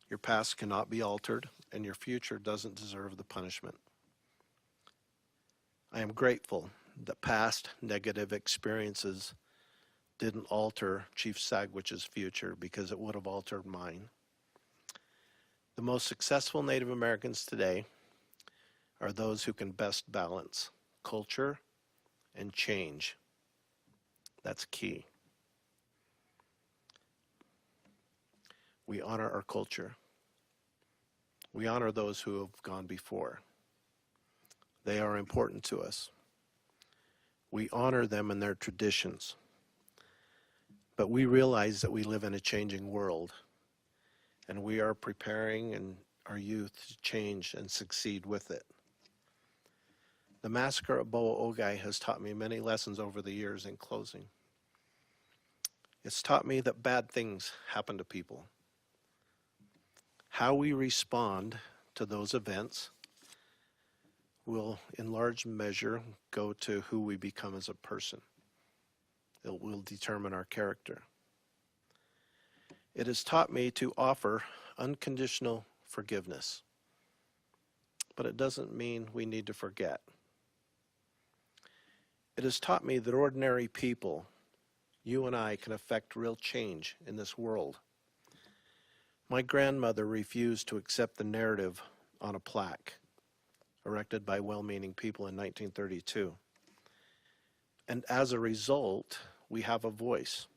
Your past cannot be altered, and your future doesn't deserve the punishment. I am grateful that past negative experiences didn't alter Chief Sagwitch's future because it would have altered mine. The most successful Native Americans today are those who can best balance culture and change. That's key. We honor our culture. We honor those who have gone before. They are important to us. We honor them and their traditions. But we realize that we live in a changing world, and we are preparing our youth to change and succeed with it. The massacre of Bo'ogai has taught me many lessons over the years. In closing, it's taught me that bad things happen to people. How we respond to those events will, in large measure, go to who we become as a person. It will determine our character. It has taught me to offer unconditional forgiveness, but it doesn't mean we need to forget. It has taught me that ordinary people, you and I, can affect real change in this world. My grandmother refused to accept the narrative on a plaque erected by well-meaning people in 1932. And as a result, we have a voice.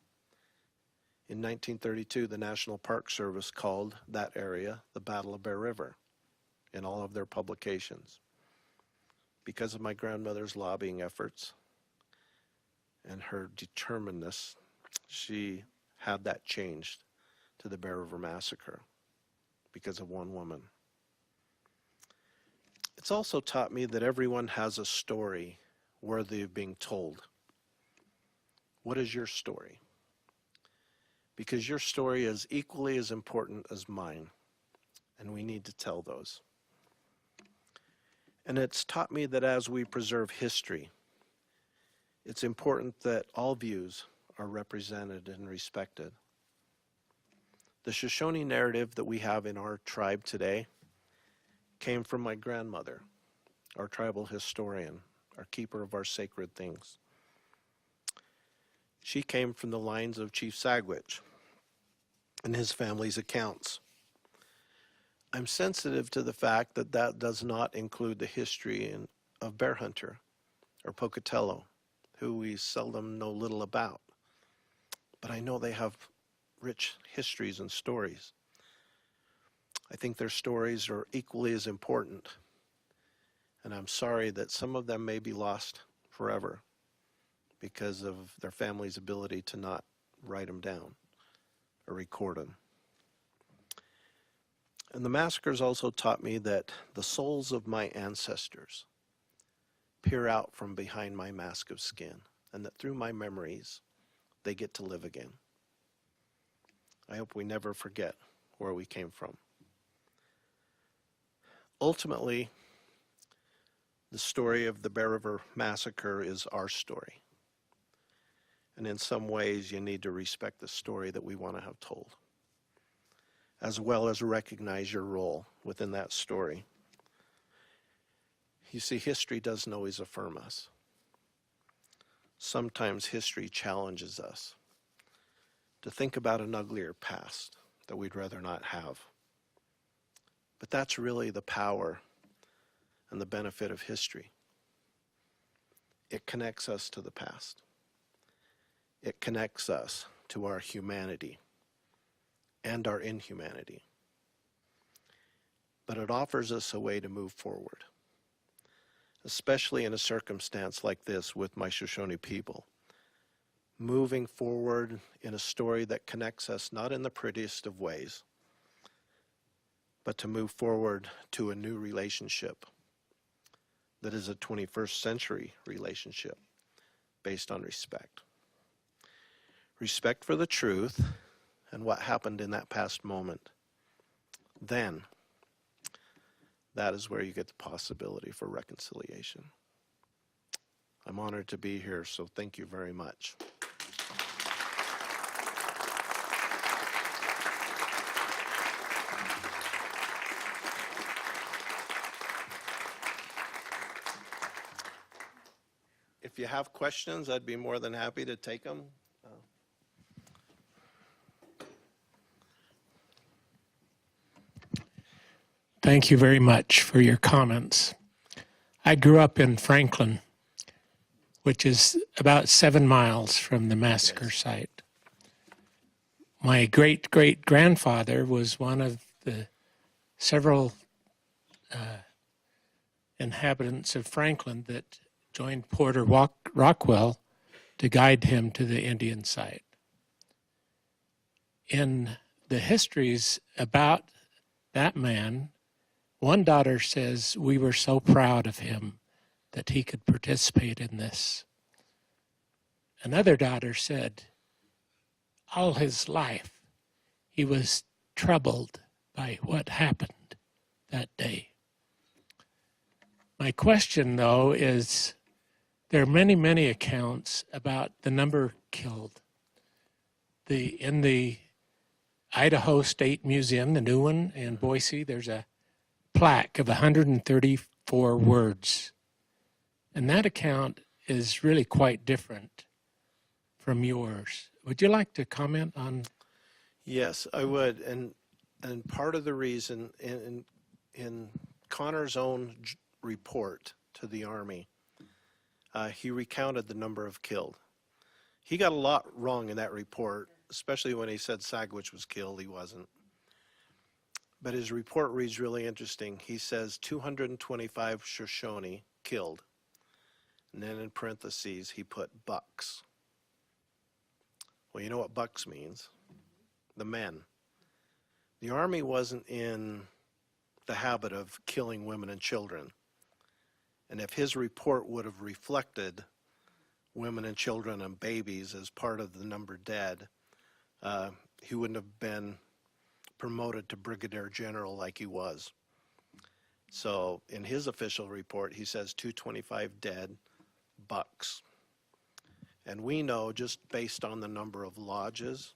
In 1932, the National Park Service called that area the Battle of Bear River in all of their publications. Because of my grandmother's lobbying efforts and her determinedness, she had that changed to the Bear River Massacre because of one woman. It's also taught me that everyone has a story worthy of being told. What is your story? Because your story is equally as important as mine, and we need to tell those. And it's taught me that as we preserve history, it's important that all views are represented and respected. The Shoshone narrative that we have in our tribe today came from my grandmother, our tribal historian, our keeper of our sacred things. She came from the lines of Chief Sagwitch and his family's accounts. I'm sensitive to the fact that that does not include the history of Bear Hunter or Pocatello, who we seldom know little about. But I know they have rich histories and stories. I think their stories are equally as important, and I'm sorry that some of them may be lost forever because of their family's ability to not write them down or record them. And the massacres also taught me that the souls of my ancestors peer out from behind my mask of skin, and that through my memories, they get to live again. I hope we never forget where we came from. Ultimately, the story of the Bear River Massacre is our story. And in some ways, you need to respect the story that we want to have told, as well as recognize your role within that story. You see, history doesn't always affirm us. Sometimes history challenges us to think about an uglier past that we'd rather not have. But that's really the power and the benefit of history. It connects us to the past. It connects us to our humanity and our inhumanity. But it offers us a way to move forward, especially in a circumstance like this with my Shoshone people. Moving forward in a story that connects us not in the prettiest of ways, but to move forward to a new relationship that is a 21st century relationship based on respect. Respect for the truth and what happened in that past moment. Then, that is where you get the possibility for reconciliation. I'm honored to be here, so thank you very much. If you have questions, I'd be more than happy to take them. Thank you very much for your comments. I grew up in Franklin, which is about 7 miles from the massacre site. My great-great-grandfather was one of the several inhabitants of Franklin that joined Porter Rockwell to guide him to the Indian site. In the histories about that man, one daughter says, "We were so proud of him that he could participate in this." Another daughter said, all his life he was troubled by what happened that day. My question, though, is there are many, many accounts about the number killed. In the Idaho State Museum, the new one in Boise, there's a plaque of 134 words. And that account is really quite different from yours. Would you like to comment on? Yes, I would. And part of the reason in Connor's own report to the Army, he recounted the number of killed. He got a lot wrong in that report, especially when he said Sagwitch was killed. He wasn't. But his report reads really interesting. He says 225 Shoshone killed. And then in parentheses, he put bucks. Well, you know what bucks means. The men. The Army wasn't in the habit of killing women and children. And if his report would have reflected women and children and babies as part of the number dead, he wouldn't have been promoted to brigadier general like he was. So in his official report, he says 225 dead, bucks. And we know, just based on the number of lodges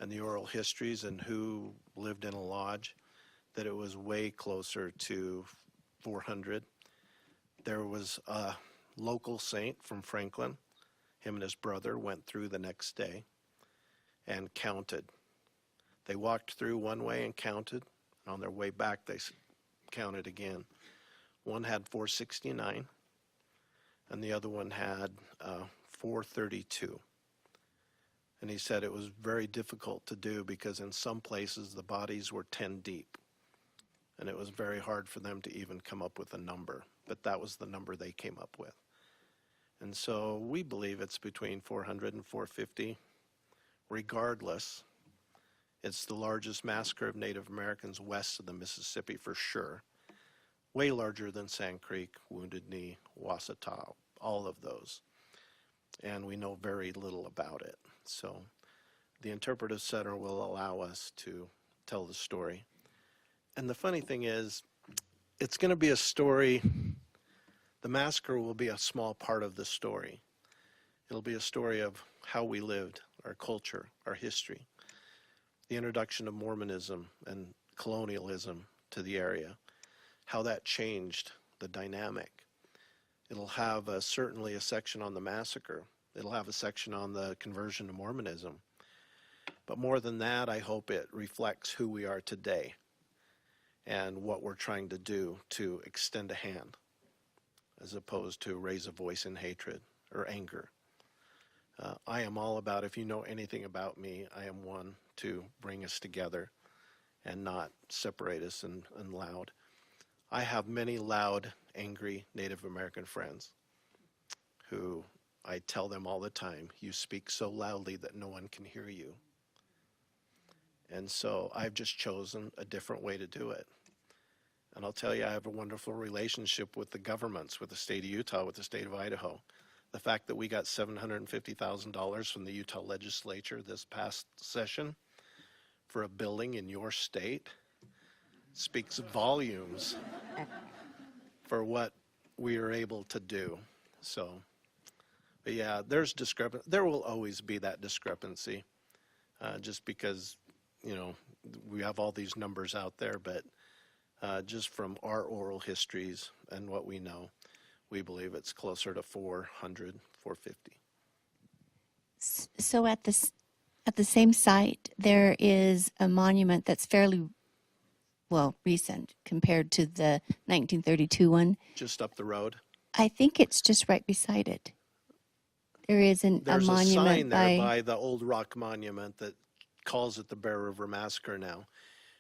and the oral histories and who lived in a lodge, that it was way closer to 400. There was a local saint from Franklin. Him and his brother went through the next day and counted. They walked through one way and counted. And on their way back, they counted again. One had 469, and the other one had 432. And he said it was very difficult to do because in some places the bodies were 10 deep. And it was very hard for them to even come up with a number. But that was the number they came up with. And so we believe it's between 400 and 450. Regardless, It's the largest massacre of Native Americans west of the Mississippi for sure. Way larger than Sand Creek, Wounded Knee, Wasatah, all of those. And we know very little about it. So the Interpretive Center will allow us to tell the story. And the funny thing is, it's going to be a story, the massacre will be a small part of the story. It'll be a story of how we lived, our culture, our history, the introduction of Mormonism and colonialism to the area, how that changed the dynamic. It'll have certainly a section on the massacre. It'll have a section on the conversion to Mormonism. But more than that, I hope it reflects who we are today and what we're trying to do to extend a hand as opposed to raise a voice in hatred or anger. I am all about, if you know anything about me, I am one to bring us together and not separate us and loud. I have many loud, angry Native American friends who I tell them all the time, you speak so loudly that no one can hear you. And so I've just chosen a different way to do it. And I'll tell you, I have a wonderful relationship with the governments, with the state of Utah, with the state of Idaho. The fact that we got $750,000 from the Utah legislature this past session for a building in your state speaks volumes for what we are able to do. So, but yeah, there's discrepancy. There will always be that discrepancy, just because, you know, we have all these numbers out there, but just from our oral histories and what we know, we believe it's closer to 400, 450. So at the same site, there is a monument that's fairly, well, recent compared to the 1932 one. Just up the road. I think it's just right beside it. There isn't There's a a monument sign there by the old rock monument that calls it the Bear River Massacre now.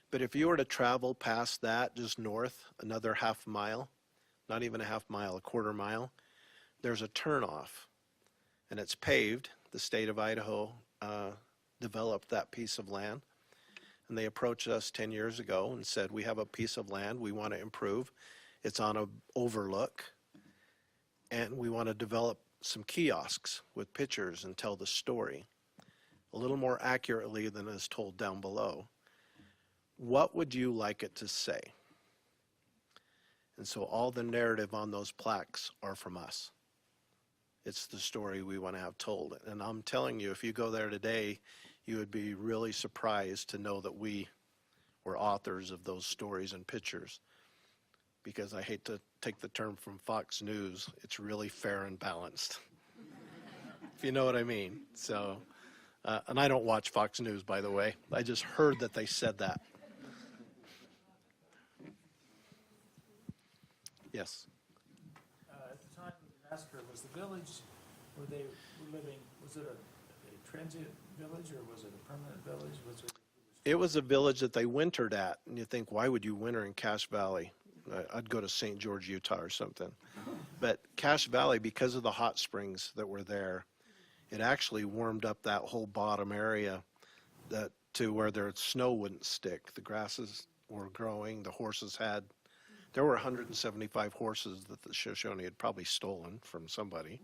But if you were to travel past that, just north, another half mile, not even a half mile, a quarter mile, there's a turnoff, and it's paved. The state of Idaho developed that piece of land, and they approached us 10 years ago and said, we have a piece of land we want to improve. It's on an overlook, and we want to develop some kiosks with pictures and tell the story a little more accurately than is told down below. What would you like it to say? And so all the narrative on those plaques are from us. It's the story we want to have told. And I'm telling you, if you go there today, you would be really surprised to know that we were authors of those stories and pictures. Because I hate to take the term from Fox News, it's really fair and balanced. If you know what I mean. So, and I don't watch Fox News, by the way. I just heard that they said that. Yes. At the time of the massacre, was the village where they were living, was it a transient village or was it a permanent village? It was a village that they wintered at. And you think, why would you winter in Cache Valley? I'd go to St. George, Utah or something. But Cache Valley, because of the hot springs that were there, it actually warmed up that whole bottom area to where their snow wouldn't stick. The grasses were growing. The horses had... There were 175 horses that the Shoshone had probably stolen from somebody,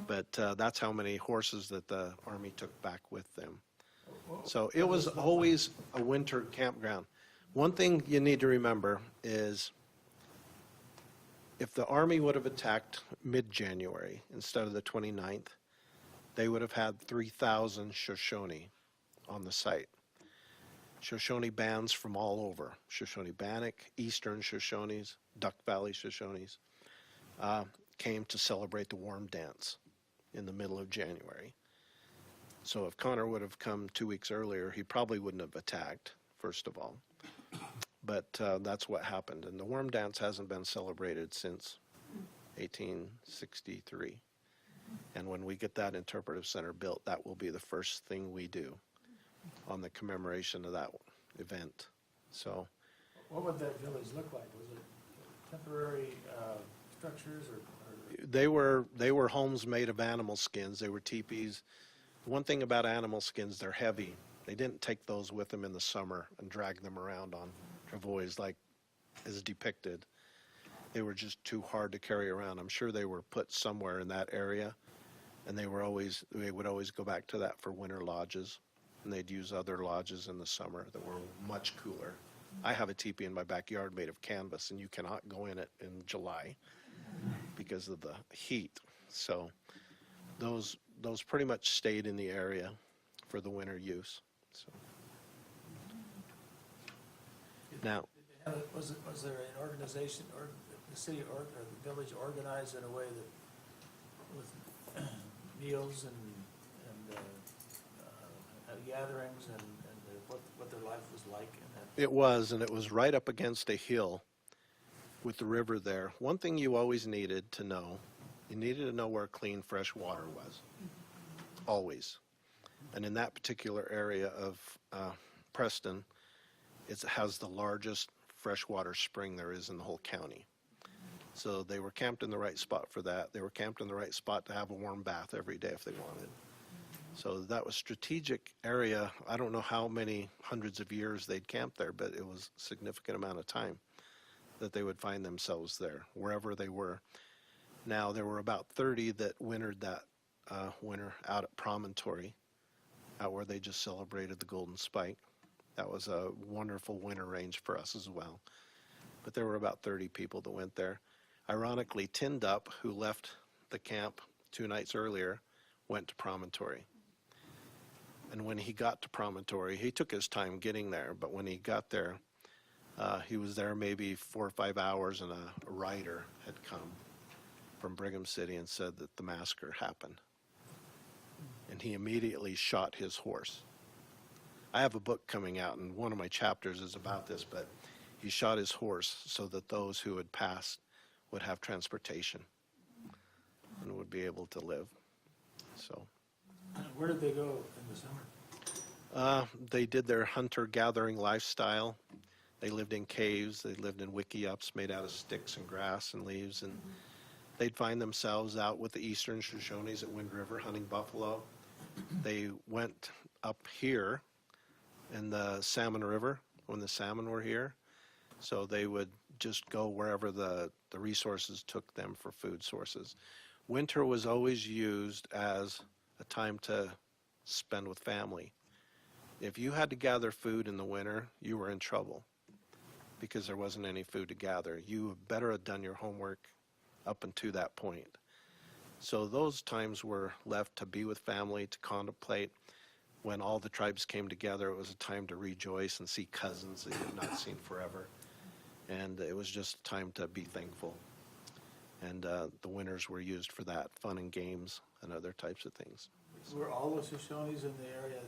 but that's how many horses that the Army took back with them. So it was always a winter campground. One thing you need to remember is if the Army would have attacked mid-January instead of the 29th, they would have had 3,000 Shoshone on the site. Shoshone bands from all over, Shoshone Bannock, Eastern Shoshones, Duck Valley Shoshones, came to celebrate the Warm Dance in the middle of January. So if Connor would have come 2 weeks earlier, he probably wouldn't have attacked, first of all. But that's what happened. And the Warm Dance hasn't been celebrated since 1863. And when we get that interpretive center built, that will be the first thing we do on the commemoration of that event. So, What would that village look like? Was it temporary structures or? They were homes made of animal skins. They were teepees. One thing about animal skins, they're heavy They didn't take those with them in the summer and drag them around on travois like is depicted. They were just too hard to carry around. I'm sure they were put somewhere in that area, and they would always go back to that for winter lodges, and they'd use other lodges in the summer that were much cooler. I have a teepee in my backyard made of canvas, and you cannot go in it in July because of the heat. So those pretty much stayed in the area for the winter use. So now, Was there an organization or the city or the village organized in a way that with meals and gatherings and what their life was like in that? it was, and it was right up against a hill with the river there. One thing you always needed to know, you needed to know where clean, fresh water was. Always. And in that particular area of Preston, it has the largest freshwater spring there is in the whole county. So they were camped in the right spot for that. They were camped in the right spot to have a warm bath every day if they wanted. So that was strategic area. I don't know how many hundreds of years they'd camped there, but it was a significant amount of time that they would find themselves there, wherever they were. Now, there were about 30 that wintered that winter out at Promontory, out where they just celebrated the Golden Spike. That was a wonderful winter range for us as well. But there were about 30 people that went there. Ironically, Tinned Up, who left the camp 2 nights earlier, went to Promontory. And when he got to Promontory, he took his time getting there, but when he got there, he was there maybe 4 or 5 hours, and a rider had come from Brigham City and said that the massacre happened. And he immediately shot his horse. I have a book coming out, and one of my chapters is about this, but he shot his horse so that those who had passed would have transportation and would be able to live. So Where did they go in the summer? they did their hunter-gathering lifestyle. They lived in caves. They lived in wickiups made out of sticks and grass and leaves, and they'd find themselves out with the eastern Shoshones at Wind River hunting buffalo. They went up here in the Salmon River when the salmon were here. So they would just go wherever the resources took them for food sources. Winter was always used as a time to spend with family. If you had to gather food in the winter, you were in trouble because there wasn't any food to gather. You better have done your homework up until that point. So those times were left to be with family, to contemplate. When all the tribes came together, it was a time to rejoice and see cousins that you had not seen forever. And it was just a time to be thankful. And the winters were used for that, fun and games and other types of things. Were all the Shoshones in the area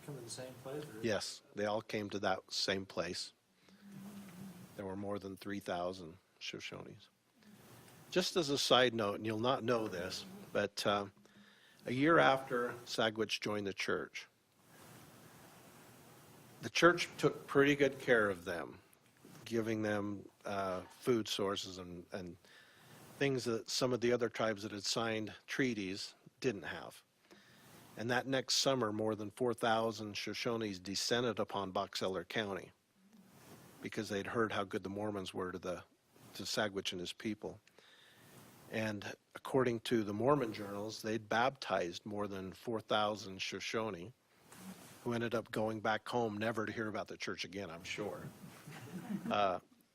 come to the same place? Or? Yes, they all came to that same place. There were more than 3,000 Shoshones. Just as a side note, and you'll not know this, but a year after Sagwitch joined the church took pretty good care of them, giving them food sources and things that some of the other tribes that had signed treaties didn't have. And that next summer, more than 4,000 Shoshones descended upon Box Elder County because they'd heard how good the Mormons were to Sagwitch and his people. And according to the Mormon journals, they'd baptized more than 4,000 Shoshone who ended up going back home, never to hear about the church again, I'm sure.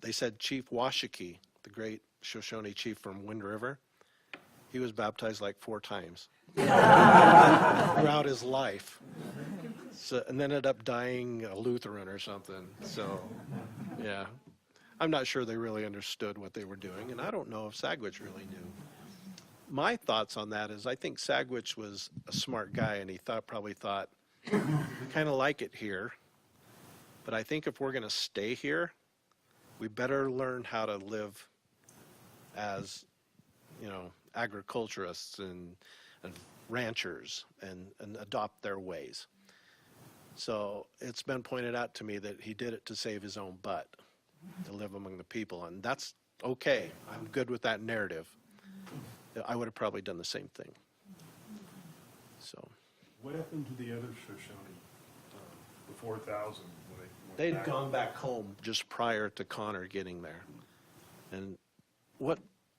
They said Chief Washakie, the great Shoshone chief from Wind River, he was baptized like 4 times throughout his life. So, and then ended up dying a Lutheran or something. So, yeah. I'm not sure they really understood what they were doing, and I don't know if Sagwitch really knew. My thoughts on that is I think Sagwitch was a smart guy, and he probably thought, we kind of like it here, but I think if we're going to stay here, we better learn how to live as, agriculturists and ranchers and adopt their ways. So it's been pointed out to me that he did it to save his own butt, to live among the people, and that's okay. I'm good with that narrative. I would have probably done the same thing. So, What happened to the other Shoshone? the 4,000 when they went They'd back. gone back home just prior to Connor getting there. And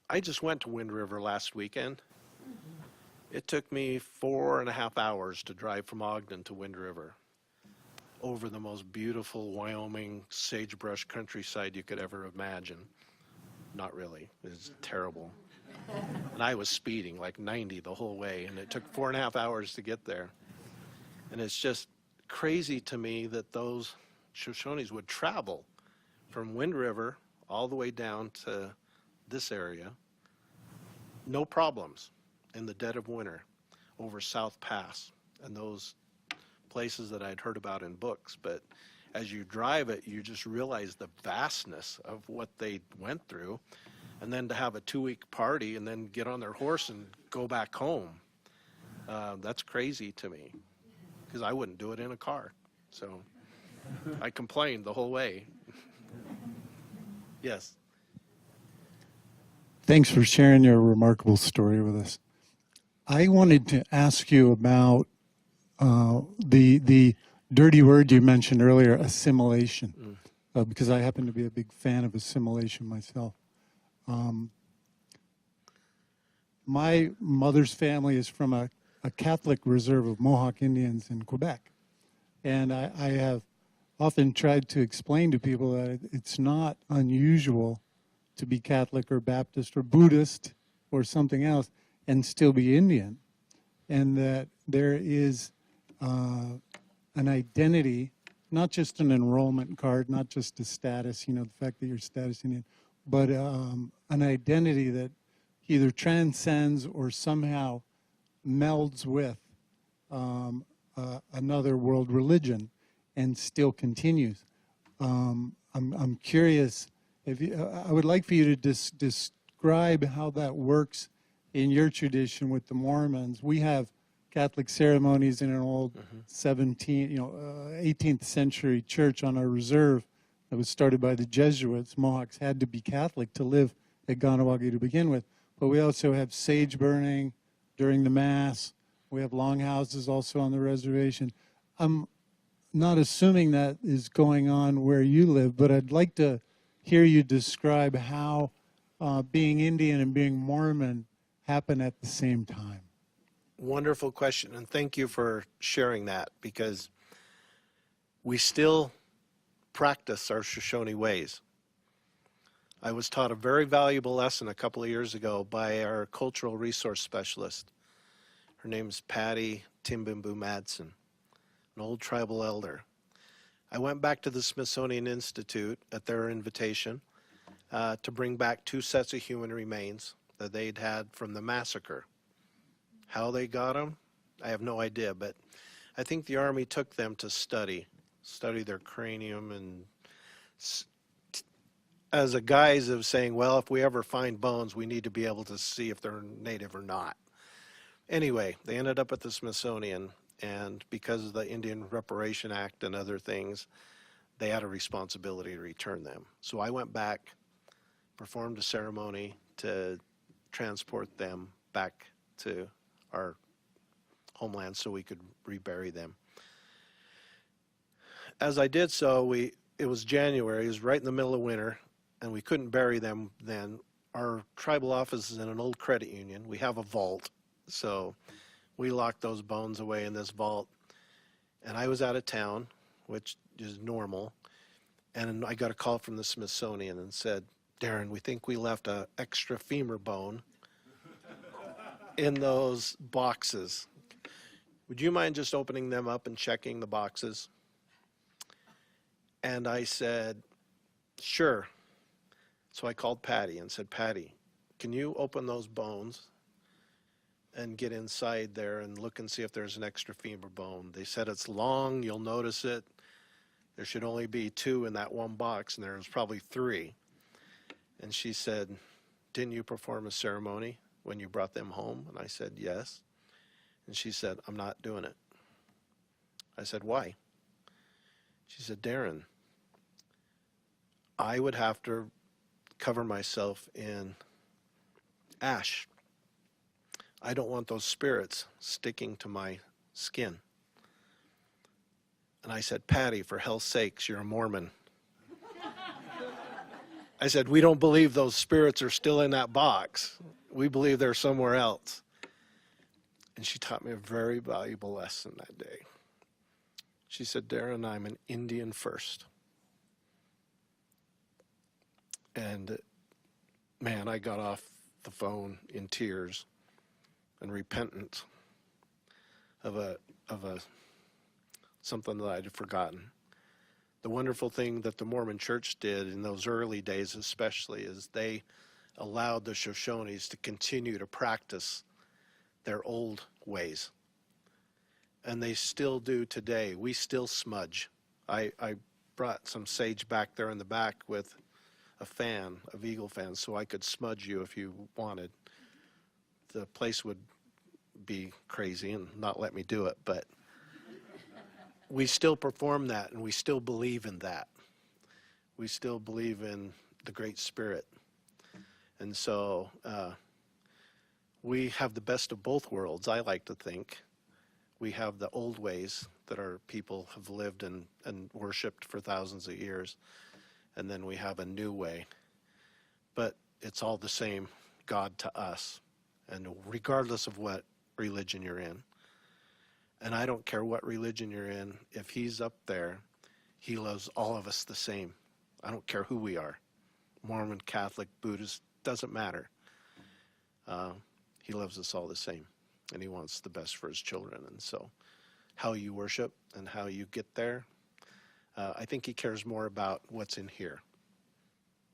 I just went to Wind River last weekend. It took me 4.5 hours to drive from Ogden to Wind River over the most beautiful Wyoming sagebrush countryside you could ever imagine. Not really. It was terrible. And I was speeding like 90 the whole way, and it took 4.5 hours to get there. And it's just crazy to me that those Shoshones would travel from Wind River all the way down to this area, no problems, in the dead of winter over South Pass and those places that I'd heard about in books. But as you drive it, you just realize the vastness of what they went through. And then to have a 2-week party and then get on their horse and go back home, that's crazy to me, because I wouldn't do it in a car. So I complained the whole way. Yes. Thanks for sharing your remarkable story with us. I wanted to ask you about the dirty word you mentioned earlier, assimilation, because I happen to be a big fan of assimilation myself. My mother's family is from a Catholic reserve of Mohawk Indians in Quebec. And I have often tried to explain to people that it's not unusual to be Catholic or Baptist or Buddhist or something else and still be Indian. And that there is an identity, not just an enrollment card, not just a status, the fact that you're status Indian, but an identity that either transcends or somehow melds with another world religion and still continues. I'm curious, I would like for you to describe how that works in your tradition with the Mormons. We have Catholic ceremonies in an old 18th century church on our reserve that was started by the Jesuits. Mohawks had to be Catholic to live at Ganawagi to begin with. But we also have sage burning during the Mass. We have longhouses also on the reservation. I'm not assuming that is going on where you live, but I'd like to hear you describe how being Indian and being Mormon happen at the same time. Wonderful question, and thank you for sharing that, because we still practice our Shoshone ways. I was taught a very valuable lesson a couple of years ago by our cultural resource specialist. Her name's Patty Timbimbu Madsen, an old tribal elder. I went back to the Smithsonian Institute at their invitation to bring back 2 sets of human remains that they'd had from the massacre. How they got them, I have no idea, but I think the Army took them to study their cranium, and as a guise of saying, well, if we ever find bones, we need to be able to see if they're native or not. Anyway, they ended up at the Smithsonian, and because of the Indian Reparation Act and other things, they had a responsibility to return them. So I went back, performed a ceremony to transport them back to our homeland so we could rebury them. As I did so, it was January, it was right in the middle of winter, and we couldn't bury them then. Our tribal office is in an old credit union. We have a vault, so we locked those bones away in this vault. And I was out of town, which is normal, and I got a call from the Smithsonian and said, Darren, we think we left an extra femur bone in those boxes. Would you mind just opening them up and checking the boxes? And I said, sure. So I called Patty and said, Patty, can you open those bones and get inside there and look and see if there's an extra femur bone? They said it's long, you'll notice it. There should only be 2 in that one box, and there was probably 3. And she said, didn't you perform a ceremony when you brought them home? And I said, yes. And she said, I'm not doing it. I said, why? She said, Darren, I would have to cover myself in ash. I don't want those spirits sticking to my skin. And I said, Patty, for hell's sakes, you're a Mormon. I said, we don't believe those spirits are still in that box. We believe they're somewhere else. And she taught me a very valuable lesson that day. She said, Darren, I'm an Indian first. And man, I got off the phone in tears and repentant of something that I'd forgotten. The wonderful thing that the Mormon Church did in those early days especially is they allowed the Shoshones to continue to practice their old ways. And they still do today. We still smudge. I brought some sage back there in the back with a fan, a eagle fan, so I could smudge you if you wanted. The place would be crazy and not let me do it, but we still perform that, and we still believe in that. We still believe in the Great Spirit. And so we have the best of both worlds, I like to think. We have the old ways that our people have lived and worshipped for thousands of years, and then we have a new way. But it's all the same God to us, and regardless of what religion you're in. And I don't care what religion you're in. If he's up there, he loves all of us the same. I don't care who we are. Mormon, Catholic, Buddhist, doesn't matter. He loves us all the same. And he wants the best for his children. And so how you worship and how you get there, I think he cares more about what's in here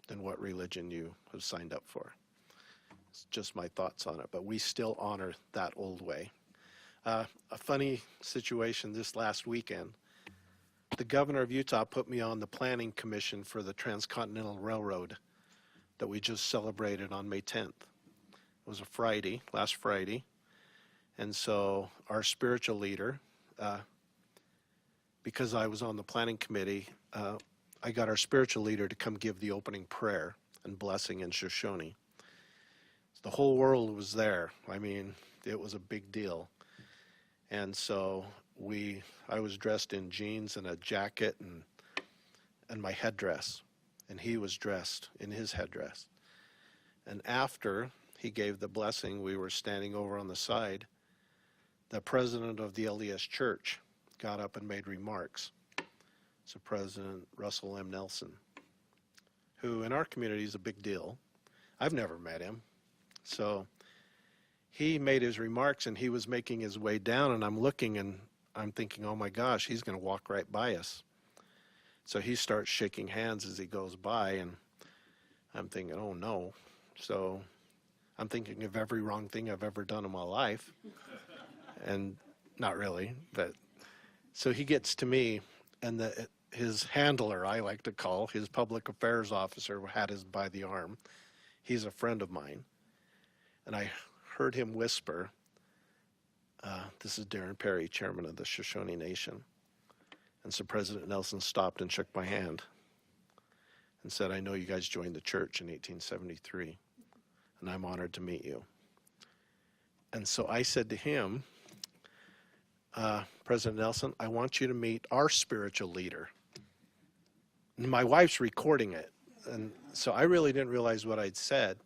than what religion you have signed up for. It's just my thoughts on it. But we still honor that old way. A funny situation this last weekend. The governor of Utah put me on the planning commission for the Transcontinental Railroad that we just celebrated on May 10th. It was a Friday, last Friday. And so our spiritual leader, because I was on the planning committee, I got our spiritual leader to come give the opening prayer and blessing in Shoshone. The whole world was there. I mean, it was a big deal. And so I was dressed in jeans and a jacket and my headdress, and he was dressed in his headdress. And after he gave the blessing, we were standing over on the side. The president of the LDS Church got up and made remarks. So President Russell M. Nelson, who in our community is a big deal. I've never met him. So he made his remarks, and he was making his way down, and I'm looking, and I'm thinking, oh my gosh, he's going to walk right by us. So he starts shaking hands as he goes by, and I'm thinking, oh no. So I'm thinking of every wrong thing I've ever done in my life, and not really, but so he gets to me, and his handler, I like to call, his public affairs officer, had his by the arm. He's a friend of mine, and I heard him whisper, this is Darren Perry, chairman of the Shoshone Nation. And so President Nelson stopped and shook my hand and said, I know you guys joined the church in 1873, and I'm honored to meet you. And so I said to him, President Nelson, I want you to meet our spiritual leader. And my wife's recording it. And so I really didn't realize what I'd said.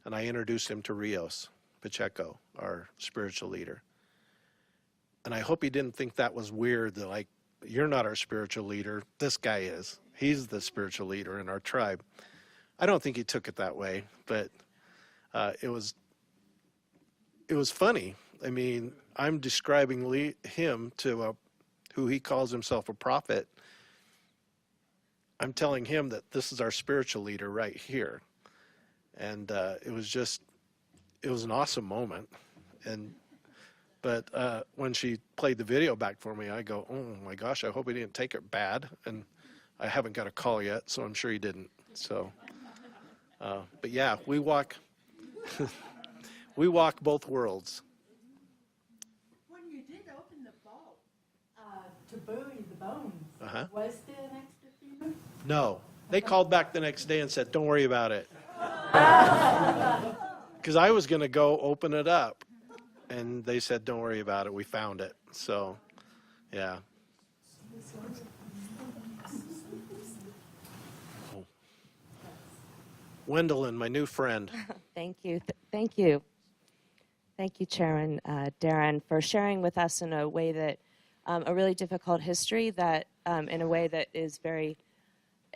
And I introduced him to Rios Pacheco, our spiritual leader. And I hope he didn't think that was weird, that like, you're not our spiritual leader, this guy is. He's the spiritual leader in our tribe. I don't think he took it that way, but it was funny. I mean, I'm describing him to who he calls himself a prophet. I'm telling him that this is our spiritual leader right here. And it was an awesome moment. But when she played the video back for me, I go, oh my gosh, I hope he didn't take it bad. And I haven't got a call yet, so I'm sure he didn't. So, but yeah, we walk, we walk both worlds. When you did open the vault to bury the bones, Uh-huh. was there an extra FEMA? No, they called back the next day and said, don't worry about it. Because I was going to go open it up. And they said, don't worry about it. We found it. So, yeah. Wendelin, my new friend. Thank you. Thank you. Thank you, Chairman Darren, for sharing with us in a way that, a really difficult history that, in a way that is very,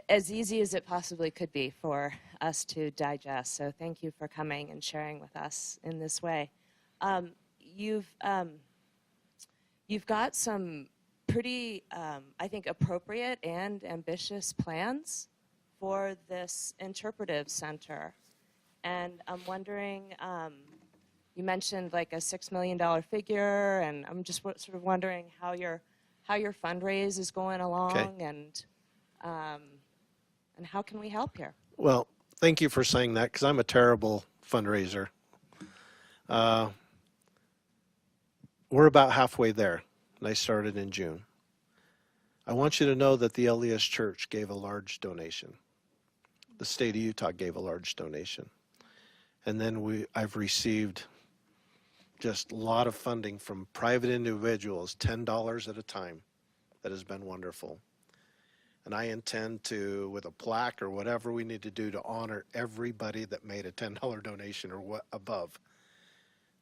as easy as it possibly could be for us to digest. So thank you for coming and sharing with us in this way. You've got some pretty, I think, appropriate and ambitious plans for this interpretive center. And I'm wondering, you mentioned like a $6 million figure, and I'm just sort of wondering how your fundraise is going along, and how can we help here? Well, thank you for saying that, because I'm a terrible fundraiser. We're about halfway there, and I started in June. I want you to know that the LDS Church gave a large donation. The state of Utah gave a large donation. And then I've received just a lot of funding from private individuals, $10 at a time. That has been wonderful. And I intend to, with a plaque or whatever we need to do, to honor everybody that made a $10 donation or what above.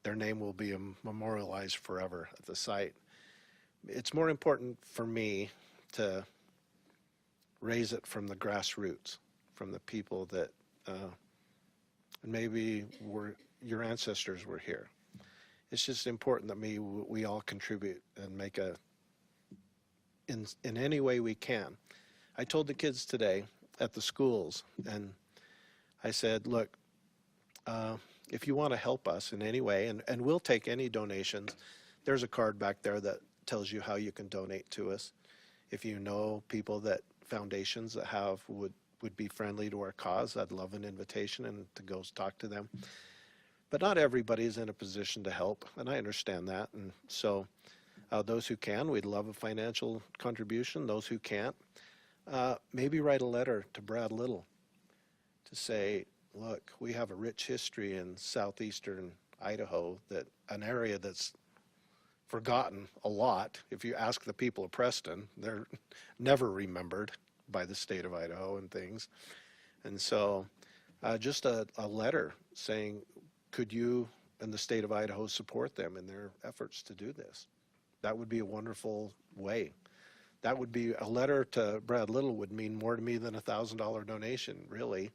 Their name will be memorialized forever at the site. It's more important for me to raise it from the grassroots, from the people that maybe your ancestors were here. It's just important that we all contribute and make in any way we can. I told the kids today at the schools, and I said, look, if you want to help us in any way, and we'll take any donations, there's a card back there that tells you how you can donate to us. If you know people that foundations that would be friendly to our cause, I'd love an invitation and to go talk to them. But not everybody is in a position to help, and I understand that. And so those who can, we'd love a financial contribution. Those who can't, maybe write a letter to Brad Little to say, look, we have a rich history in southeastern Idaho, an area that's forgotten a lot. If you ask the people of Preston, they're never remembered by the state of Idaho and things. And so just a letter saying, could you and the state of Idaho support them in their efforts to do this? That would be a wonderful way. That would be a letter to Brad Little would mean more to me than a $1,000 donation, really,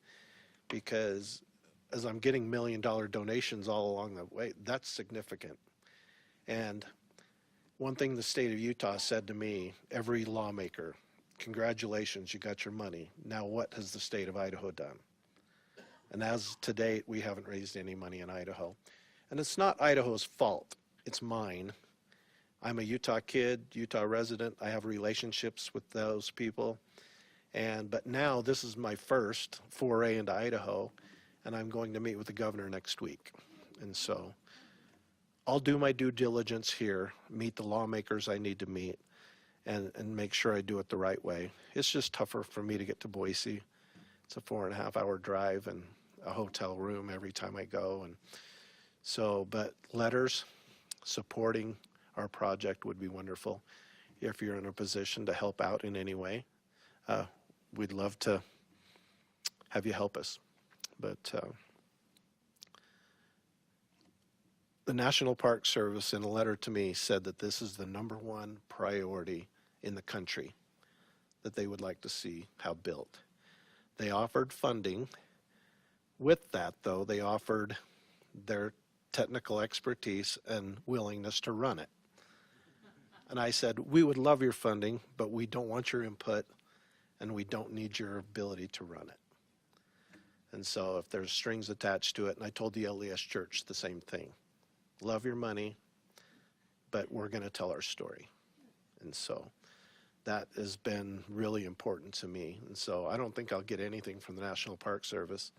because as I'm getting $1 million donations all along the way, that's significant. And one thing the state of Utah said to me, every lawmaker, congratulations, you got your money. Now what has the state of Idaho done? And as to date, we haven't raised any money in Idaho. And it's not Idaho's fault, it's mine. I'm a Utah kid, Utah resident. I have relationships with those people. But now this is my first foray into Idaho, and I'm going to meet with the governor next week. And so I'll do my due diligence here, meet the lawmakers I need to meet, and make sure I do it the right way. It's just tougher for me to get to Boise. It's a 4.5-hour drive and a hotel room every time I go. And so, but letters supporting our project would be wonderful. If you're in a position to help out in any way, we'd love to have you help us. But the National Park Service, in a letter to me, said that this is the #1 priority in the country that they would like to see how built. They offered funding. With that, though, they offered their technical expertise and willingness to run it. And I said, we would love your funding, but we don't want your input, and we don't need your ability to run it. And so if there's strings attached to it, and I told the LDS Church the same thing, love your money, but we're going to tell our story. And so that has been really important to me. And so I don't think I'll get anything from the National Park Service.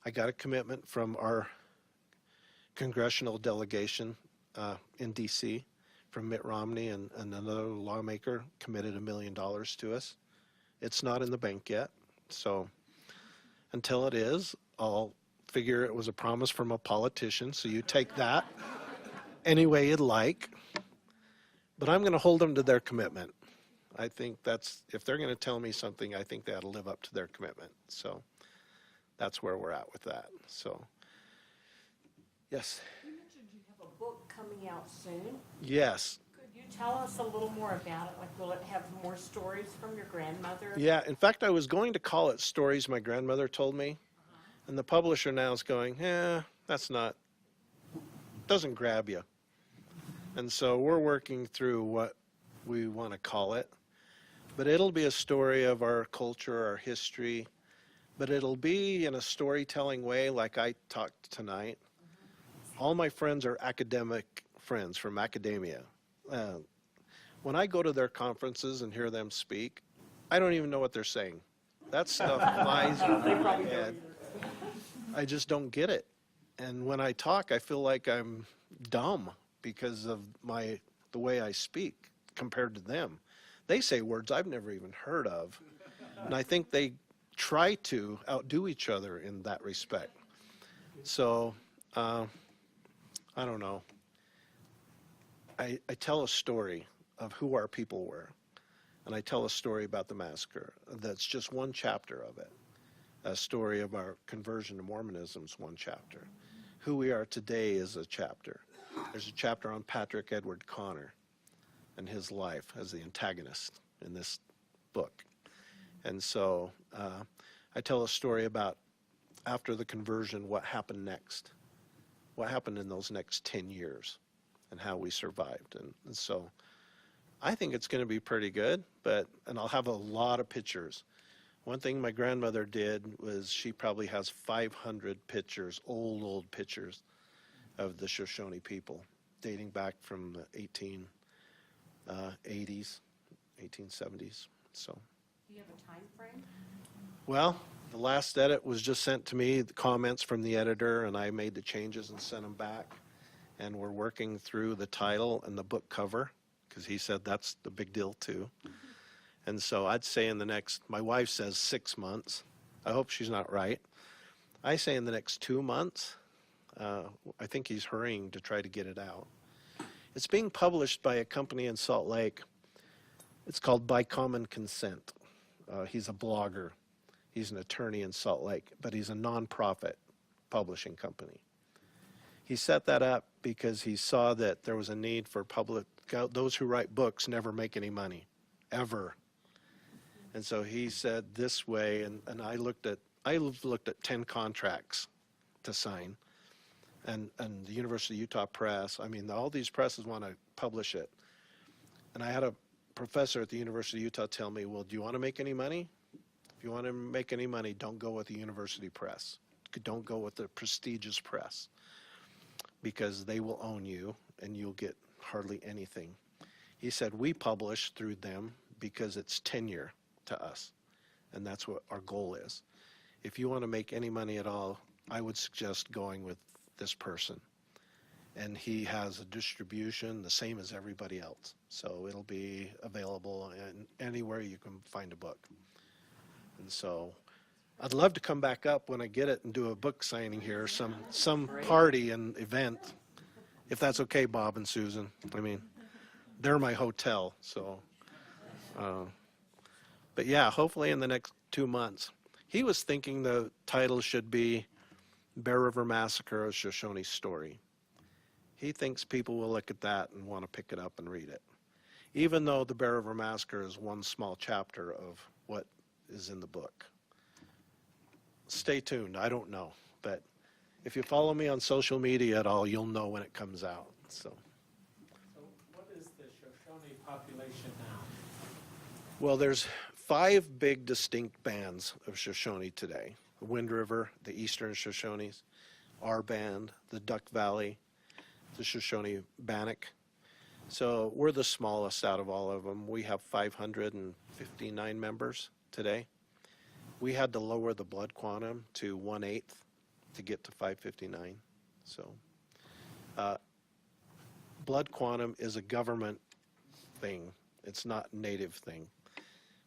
I got a commitment from our congressional delegation in D.C., from Mitt Romney and another lawmaker committed $1 million to us. It's not in the bank yet, so until it is, I'll figure it was a promise from a politician, so you take that any way you'd like. But I'm going to hold them to their commitment. I think that's, if they're going to tell me something, I think they ought to live up to their commitment. So that's where we're at with that. So, yes. You mentioned you have a book coming out soon. Yes. Could you tell us a little more about it? Like, will it have more stories from your grandmother? Yeah, in fact, I was going to call it Stories My Grandmother Told Me. And the publisher now is going, that's not, doesn't grab you. And so we're working through what we want to call it. But it'll be a story of our culture, our history. But it'll be in a storytelling way like I talked tonight. All my friends are academic friends from academia. When I go to their conferences and hear them speak, I don't even know what they're saying. That stuff flies over my head. I just don't get it. And when I talk, I feel like I'm dumb because of the way I speak compared to them. They say words I've never even heard of. And I think they try to outdo each other in that respect. So, I don't know. I tell a story of who our people were. And I tell a story about the massacre. That's just one chapter of it. A story of our conversion to Mormonism is one chapter. Who we are today is a chapter. There's a chapter on Patrick Edward Connor and his life as the antagonist in this book. And so I tell a story about after the conversion, what happened next. What happened in those next 10 years and how we survived. And so I think it's going to be pretty good, and I'll have a lot of pictures. One thing my grandmother did was she probably has 500 pictures, old pictures of the Shoshone people dating back from the 1880s, 1870s. So. Do you have a time frame? Well, the last edit was just sent to me, the comments from the editor, and I made the changes and sent them back. And we're working through the title and the book cover because he said that's the big deal too. And so I'd say in the next, my wife says 6 months. I hope she's not right. I say in the next 2 months. I think he's hurrying to try to get it out. It's being published by a company in Salt Lake. It's called By Common Consent. He's a blogger. He's an attorney in Salt Lake, but he's a nonprofit publishing company. He set that up because he saw that there was a need for those who write books never make any money, ever. And so he said this way, and I looked at 10 contracts to sign, and the University of Utah Press. I mean, all these presses want to publish it. And I had a professor at the University of Utah tell me, well, do you want to make any money? If you want to make any money, don't go with the university press. Don't go with the prestigious press because they will own you and you'll get hardly anything. He said, we publish through them because it's tenure to us, and that's what our goal is. If you want to make any money at all, I would suggest going with this person. And he has a distribution the same as everybody else. So it'll be available anywhere you can find a book. And so I'd love to come back up when I get it and do a book signing here, some party and event, if that's okay, Bob and Susan. I mean, they're my hotel, so. But yeah, hopefully in the next 2 months. He was thinking the title should be Bear River Massacre, a Shoshone Story. He thinks people will look at that and want to pick it up and read it. Even though the Bear River Massacre is one small chapter of what is in the book. Stay tuned, I don't know. But if you follow me on social media at all, you'll know when it comes out. So what is the Shoshone population now? Well, there's 5 big distinct bands of Shoshone today. The Wind River, the Eastern Shoshones, our band, the Duck Valley, the Shoshone Bannock. So we're the smallest out of all of them. We have 559 members today. We had to lower the blood quantum to 1/8 to get to 559. So blood quantum is a government thing. It's not a native thing.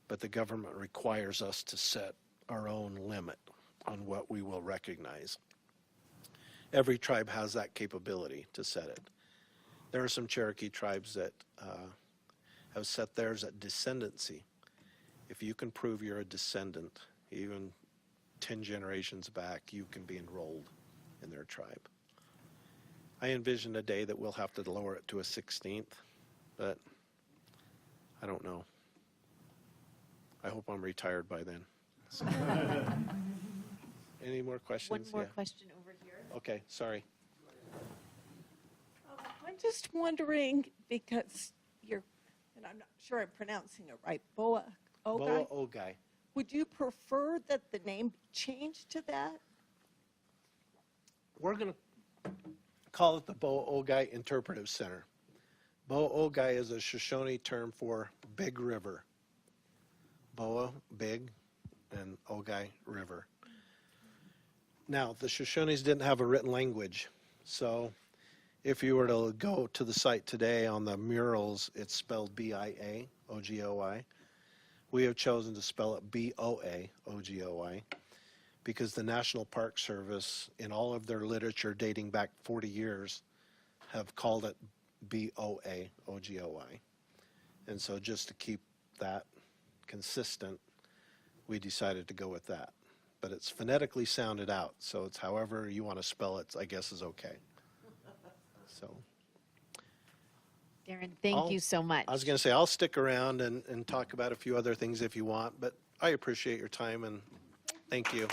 But the government requires us to set our own limit on what we will recognize. Every tribe has that capability to set it. There are some Cherokee tribes that have set theirs at descendancy. If you can prove you're a descendant, even 10 generations back, you can be enrolled in their tribe. I envision a day that we'll have to lower it to a 16th, but I don't know. I hope I'm retired by then. So. Any more questions? One more Yeah. question over here. Okay, sorry. I'm just wondering, because you're, and I'm not sure I'm pronouncing it right, Boa Boa Ogai, Ogai. would you prefer that the name be changed to that? We're going to call it the Boa Ogai Interpretive Center. Boa Ogai is a Shoshone term for big river. Boa, big, and Ogai, river. Now, the Shoshones didn't have a written language, so if you were to go to the site today on the murals, it's spelled B-I-A, O-G-O-I. We have chosen to spell it B-O-A, O-G-O-I, because the National Park Service, in all of their literature dating back 40 years, have called it B-O-A, O-G-O-I. And so just to keep that consistent, we decided to go with that. But it's phonetically sounded out, so it's however you want to spell it, I guess is okay. So Darren, thank you so much. I was going to say, I'll stick around and talk about a few other things if you want, but I appreciate your time and thank you.